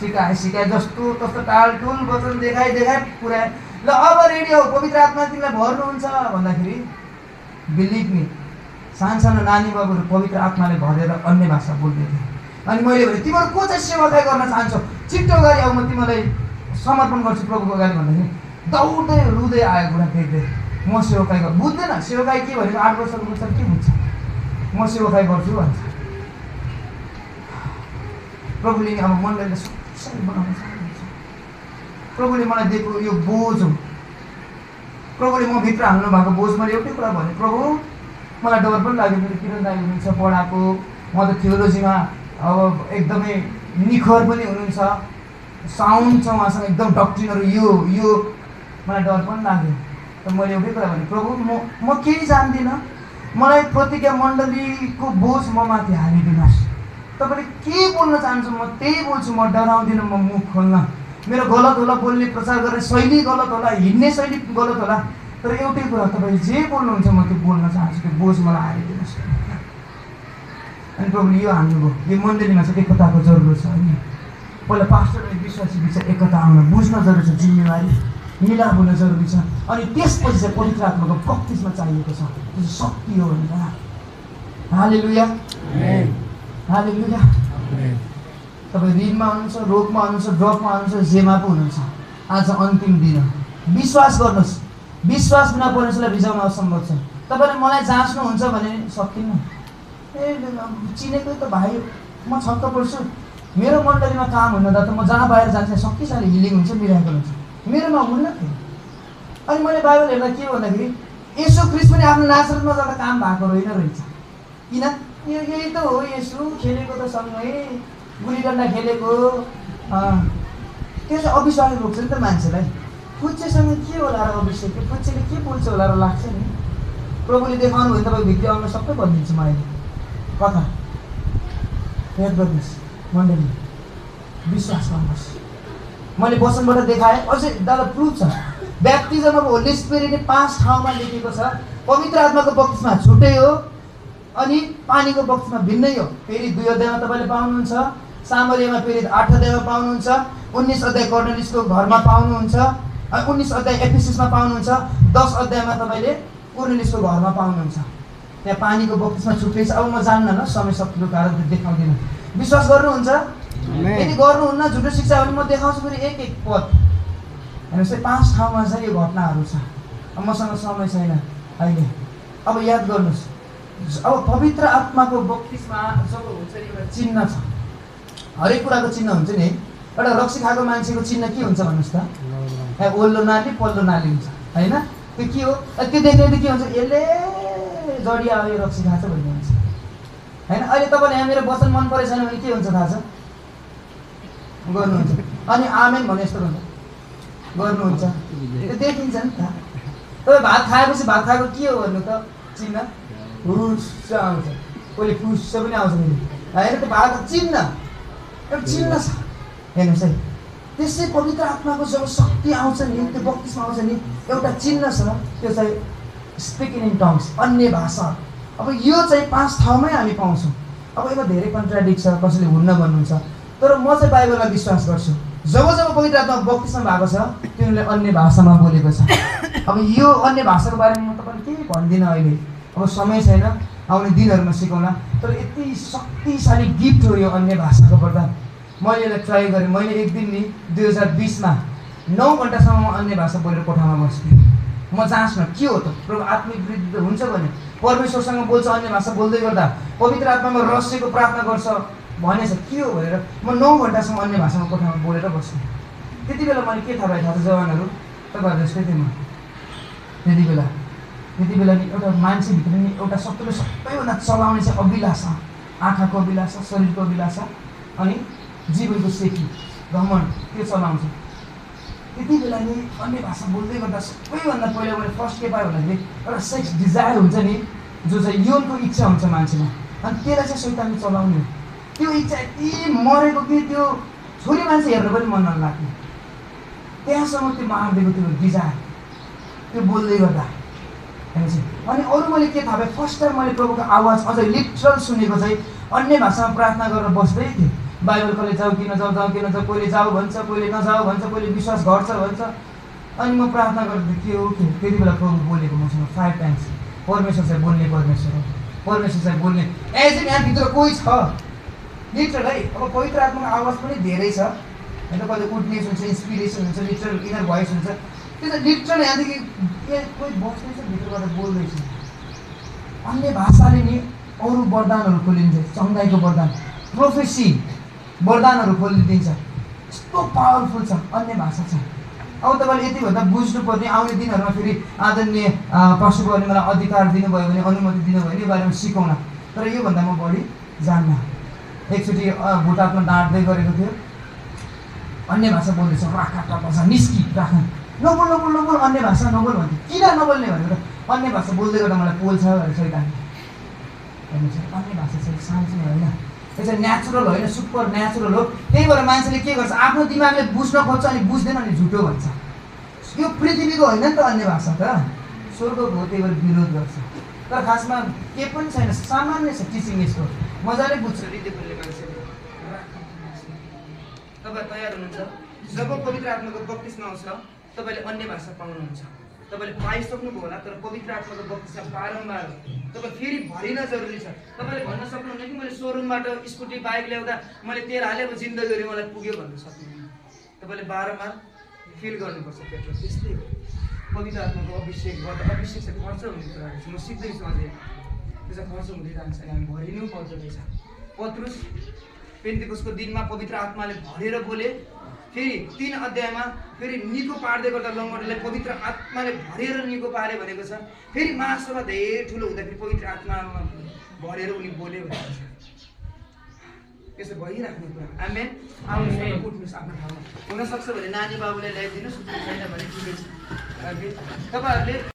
सिकाए जस्तो तस्तो टालटुल वचन देखाए पुऱ्याए ल अब रेडी हो पवित्र आत्मा तिमीलाई भर्नुहुन्छ भन्दाखेरि बिलिभ मी सानो नानी बाबुहरू पवित्र आत्माले भरेर अन्य भाषा बोल्दै थिए अनि मैले भने तिमीहरू को चाहिँ सेवाकाई गर्न चाहन्छौ छिट्टो अगाडि आऊ म तिमीलाई समर्पण गर्छु प्रभुको अगाडि भन्दाखेरि दौड्दै रुँदै आयो बुढा देख्दै म सेवाकाई गर्छु बुझ्दैन सेवाकाई के भनेको 8 वर्षको बच्चा के बुझ्छ म सेवाकाई गर्छु भन्छ प्रभुले अब मण्डलीले सही बनाउन चाहनुहुन्छ प्रभुले मलाई दिएको यो बोझ हो प्रभुले म भित्र हाल्नु भएको बोझ मैले एउटै कुरा भने प्रभु मलाई डर पनि लाग्यो मेरो किरण दाइ हुनुहुन्छ पढाएको म त थियोलोजीमा अब एकदमै निखर पनि हुनुहुन्छ साउन्ड छ उहाँसँग एकदम डक्ट्रिनहरू यो मलाई डर पनि लाग्यो तर मैले एउटै कुरा भने प्रभु म केही जान्दिनँ मलाई प्रतिज्ञा मण्डलीको बोझ म माथि हालिदिनुहोस् तपाईँले के बोल्न चाहन्छु म त्यही बोल्छु म डराउँदिनँ म मुख खोल्न मेरो गलत होला बोल्ने प्रचार गर्ने शैली गलत होला हिँड्ने शैली गलत होला तर एउटै कुरा तपाईँले जे बोल्नुहुन्छ म त्यो बोल्न चाहन्छु त्यो बोझ मलाई हालिदिनुहोस् अनि प्रभुले यो हाल्नुभयो यो मण्डलीमा चाहिँ एकताको जरुरत छ होइन पहिला पास्टर अनि विश्वासी बिच एकता आउन बुझ्न जरुरी छ जिम्मेवारी मिलाप हुन जरुरी छ अनि त्यसपछि चाहिँ पवित्र आत्माको बप्तिस्मा चाहिएको छ त्यो चाहिँ शक्ति हो भनेर हालेलुया हालेलुया तपाईँ ऋणमा हुनुहुन्छ रोगमा हुनुहुन्छ ड्रगमा हुनुहुन्छ जेमा पो हुनुहुन्छ आज अन्तिम दिन विश्वास गर्नुहोस् विश्वास बिना परमेश्वरलाई रिजाउन असम्भव छ तपाईँले मलाई जाँच्नुहुन्छ भने सकिन्न
चिनेकै त भाइ म छक्क पर्छु। मेरो मण्डलीमा काम हुँदा त म जहाँ बाहिर जान्छ शक्तिशाली हिलिङ हुन्छ, मिराकल हुन्छ, मेरोमा हुन्न थियो। अनि मैले बाइबल हेर्दा के भन्दाखेरि येशू ख्रिस्ट पनि आफ्नो नासरतमा जाँदा काम भएको होइन रहेछ। किन? यही त हो, येशू खेलेको त सँगै गुली डन्डा खेलेको। त्यो चाहिँ अविश्वास रोक्छ नि त मान्छेलाई। फुच्चेसँग के होला र अभिषेक, त्यो फुच्चेले के बोल्छ होला र लाग्छ नि। प्रभुले देखाउनु भयो भने तपाईँ भित्री आउन सबै भनिदिन्छु म अहिले। कथा याद गर्नुहोस् मण्डली, विश्वास गर्नुहोस्। मैले वचनबाट देखाएँ, अझै दादा प्रुफ छ। ब्याप्टिजम अफ होली स्पिरिटले 5 ठाउँमा लेखेको छ। पवित्र आत्माको बक्तिस्मा छुट्टै हो, अनि पानीको बक्तिस्मा भिन्नै हो। फेरि 2 अध्यायमा तपाईँले पाउनुहुन्छ, सामरियामा फेरि 8 अध्यायमा पाउनुहुन्छ, 19 अध्याय कर्नेलियसको घरमा पाउनुहुन्छ, 19 अध्याय एफिससमा पाउनुहुन्छ, 10 अध्यायमा तपाईँले कर्नेलियसको घरमा पाउनुहुन्छ। त्यहाँ पानीको बक्तिस्मा छुट्टै छ। अब म जान्न न, समय सकिएको कारण देखाउँदिनँ। विश्वास गर्नुहुन्छ? यदि गर्नुहुन्न झुटो शिक्षा भने म देखाउँछु फेरि एक पद। हेर्नुहोस्, 5 ठाउँमा चाहिँ यो घटनाहरू छ। अब मसँग समय छैन अहिले। अब याद गर्नुहोस्, अब पवित्र आत्माको बक्तिस्मा जब हुन्छ नि एउटा चिन्ह छ। हरेक कुराको चिन्ह हुन्छ नि। एउटा रक्सी खाएको मान्छेको चिन्ह के हुन्छ भन्नुहोस् त? ओल्लो नाली पल्लो नाली हुन्छ होइन? त्यो के हो? त्यो देख्ने के हुन्छ? यसले जडिया हो, यो रक्सी खान्छ भन्ने हुन्छ होइन? अहिले तपाईँले यहाँ मेरो वचन मन परेको छैन भने के हुन्छ थाहा छ? गर्नुहुन्छ। अनि आमेन भने यस्तो हुन्छ, गर्नुहुन्छ। त्यो देखिन्छ नि त। तपाईँ भात खाएपछि भात खाएको के हो भन्नु त? चिन्ह फुस्स आउँछ, कसले फुस्स पनि आउँछ फेरि होइन? त्यो भातको चिन्ह एउटा चिन्ह छ। हेर्नुहोस् है, त्यसै पवित्र आत्माको जब शक्ति आउँछ नि, त्यो बक्तिस्मा आउँछ नि, एउटा चिन्ह छ। त्यो चाहिँ स्पिकिङ इन टङ्ग्स, अन्य भाषा। अब यो चाहिँ 5 ठाउँमै हामी पाउँछौँ। अब यसमा धेरै कन्ट्राडिक्ट छ, कसैले हुन्न भन्नुहुन्छ, तर म चाहिँ बाइबललाई विश्वास गर्छु। जब जब पवित्र आत्मा बक्तिस्मा भएको छ तिनीहरूले अन्य भाषामा बोलेको छ। अब यो अन्य भाषाको बारेमा म तपाईँलाई केही भन्दिनँ अहिले, अब समय छैन, आउने दिनहरूमा सिकाउँला। तर यति शक्तिशाली गिफ्ट हो यो अन्य भाषाको वरदान। मैले यसलाई ट्राई गरेँ। मैले एक दिन नि 2020मा 9 घन्टासम्म म अन्य भाषा बोलेर कोठामा बस्थेँ। म जाँच्न के हो त, प्रभु आत्मिक वृद्धि त हुन्छ भने परमेश्वरसँग बोल्छ अन्य भाषा बोल्दै गर्दा, पवित्र आत्मामा रहस्यको प्रार्थना गर्छ भनेछ, के हो भनेर म 9 घन्टासम्म अन्य भाषामा कोठामा बोलेर बस्थेँ। त्यति बेला मैले के थाहा पाएँ थाहा छ जवानहरू? तपाईँहरू जस्तै थिएँ म त्यति बेला नि एउटा मान्छेभित्र नि एउटा शत्रुले सबैभन्दा चलाउने चाहिँ अभिलाषा, आँखाको अभिलाषा, शरीरको अभिलाषा अनि जीवनको सेकी, घमण्ड, त्यो चलाउँछ। त्यति बेला नि अन्य भाषा बोल्दै गर्दा सबैभन्दा पहिला मैले फर्स्ट के पाएँ भन्दाखेरि एउटा सेक्स डिजायर हुन्छ नि, जो चाहिँ यौनको इच्छा हुन्छ मान्छेमा, अनि त्यसलाई चाहिँ शैतानले चलाउने। त्यो इच्छा यति मरेको कि त्यो छोरी मान्छे हेर्नु पनि मन नलाग्ने, त्यहाँसम्म त्यो मारिदिएको त्यो डिजायर, त्यो बोल्दै गर्दा। हेर्नुहोस्, अनि अरू मैले के थाहा पाएँ, फर्स्ट टाइम मैले प्रभुको आवाज अझै लिटरल सुनेको चाहिँ अन्य भाषामा प्रार्थना गरेर बस्दै थिएँ। बाइबल कसले जाऊ कि नजाऊ, जाऊ कि नजाऊ, कोहीले जाऊ भन्छ, कोहीले नजाऊ भन्छ, कोहीले विश्वास घट्छ भन्छ। अनि म प्रार्थना गर्दा के हो के त्यति बेला प्रभु बोलेको मसँग 5 टाइम्स। परमेश्वर चाहिँ बोल्ने परमेश्वर हो, परमेश्वर चाहिँ बोल्ने। एज यहाँभित्र कोही छ लिटरल है। अब पवित्र आत्माको आवाज पनि धेरै छ होइन, कहिले गुडनेस हुन्छ, इन्सपिरेसन हुन्छ, लिटरल इनर भोइस हुन्छ। त्यो चाहिँ लिटरल यहाँदेखि कोही बस्दैछ भित्रबाट बोल्दैछ। अन्य भाषाले नि अरू वरदानहरू खोलिन्छ, चङ्गाइको वरदान, प्रोफेसी वरदानहरू खोलिदिन्छ। यस्तो पावरफुल छ अन्य भाषा चाहिँ। अब तपाईँले यति भन्दा बुझ्नुपर्ने, आउने दिनहरूमा फेरि आदरणीय पशुहरूले मलाई अधिकार दिनुभयो भने, अनुमति दिनुभयो भने यो बारेमा सिकाउन। तर योभन्दा म बढी जान्न। एकचोटि भुटानमा डाँट्दै गरेको थियो, अन्य भाषा बोल्दैछ, राखा भाषा निस्कि राखा, नबोल नबोल नबोल, अन्य भाषा नबोल भन्थ्यो। किन नबोल्ने भनेर अन्य भाषा बोल्दै गर्दा मलाई पोल्छ भनेर शैतानले। हेर्नुहोस्, अन्य भाषा चाहिँ साँच्चै होइन, यो चाहिँ नेचुरल होइन, सुपर नेचुरल हो। त्यही भएर मान्छेले के गर्छ, आफ्नो दिमागले बुझ्न खोज्छ अनि बुझ्दैन अनि झुटो भन्छ। यो पृथ्वीको होइन नि त अन्य भाषा त, स्वर्गको हो, त्यही भएर विरोध गर्छ। तर खासमा के पनि छैन, सामान्य छ टिचिङ यसको, मजाले बुझ्छ हृदय बोल्ने मान्छेले। तपाईँ तयार हुनुहुन्छ? जब पवित्र आत्माको बक्तिस्मा आउँछ तपाईँले अन्य भाषा पाउनुहुन्छ। तपाईँले पाइसक्नुभयो होला, तर पवित्र आत्माको बक्तिस्मा बारम्बार तपाईँ फेरि भरिन जरुरी छ। तपाईँले भन्न सक्नुहुन्न कि मैले सोरुमबाट स्कुटी बाइक ल्याउँदा मैले तेल हालेँ जिन्दगी मलाई पुग्यो भन्न सक्नुहुन्न। तपाईँले बारम्बार फिल गर्नुपर्छ पेट्रोल। त्यस्तै हो पवित्र आत्माको अभिषेक गर्दा। अभिषेक चाहिँ खर्च हुने कुरा रहेछ, म सिक्दैछु अझै।
त्यसो खर्च हुँदै जान्छ अनि हामी भरिनु पर्दो रहेछ। पत्रुस पेन्तिकोसको दिनमा पवित्र आत्माले भरेर बोले, फेरि 3 अध्यायमा फेरि निको पार्दै गर्दा लङ्गोटलाई पवित्र आत्माले भरेर निको पारे भनेको छ। फेरि महासभा धेरै ठुलो हुँदाखेरि पवित्र आत्मामा भरेर उनी बोले भनेको छ। यसो भइराख्ने कुरा। आमेन। आउनुहोस् उठ्नुहोस् आफ्नो ठाउँमा। हुनसक्छ भने नानी बाबुलाई ल्याइदिनुहोस्, छैन भने ठिकै छ। तपाईँहरूले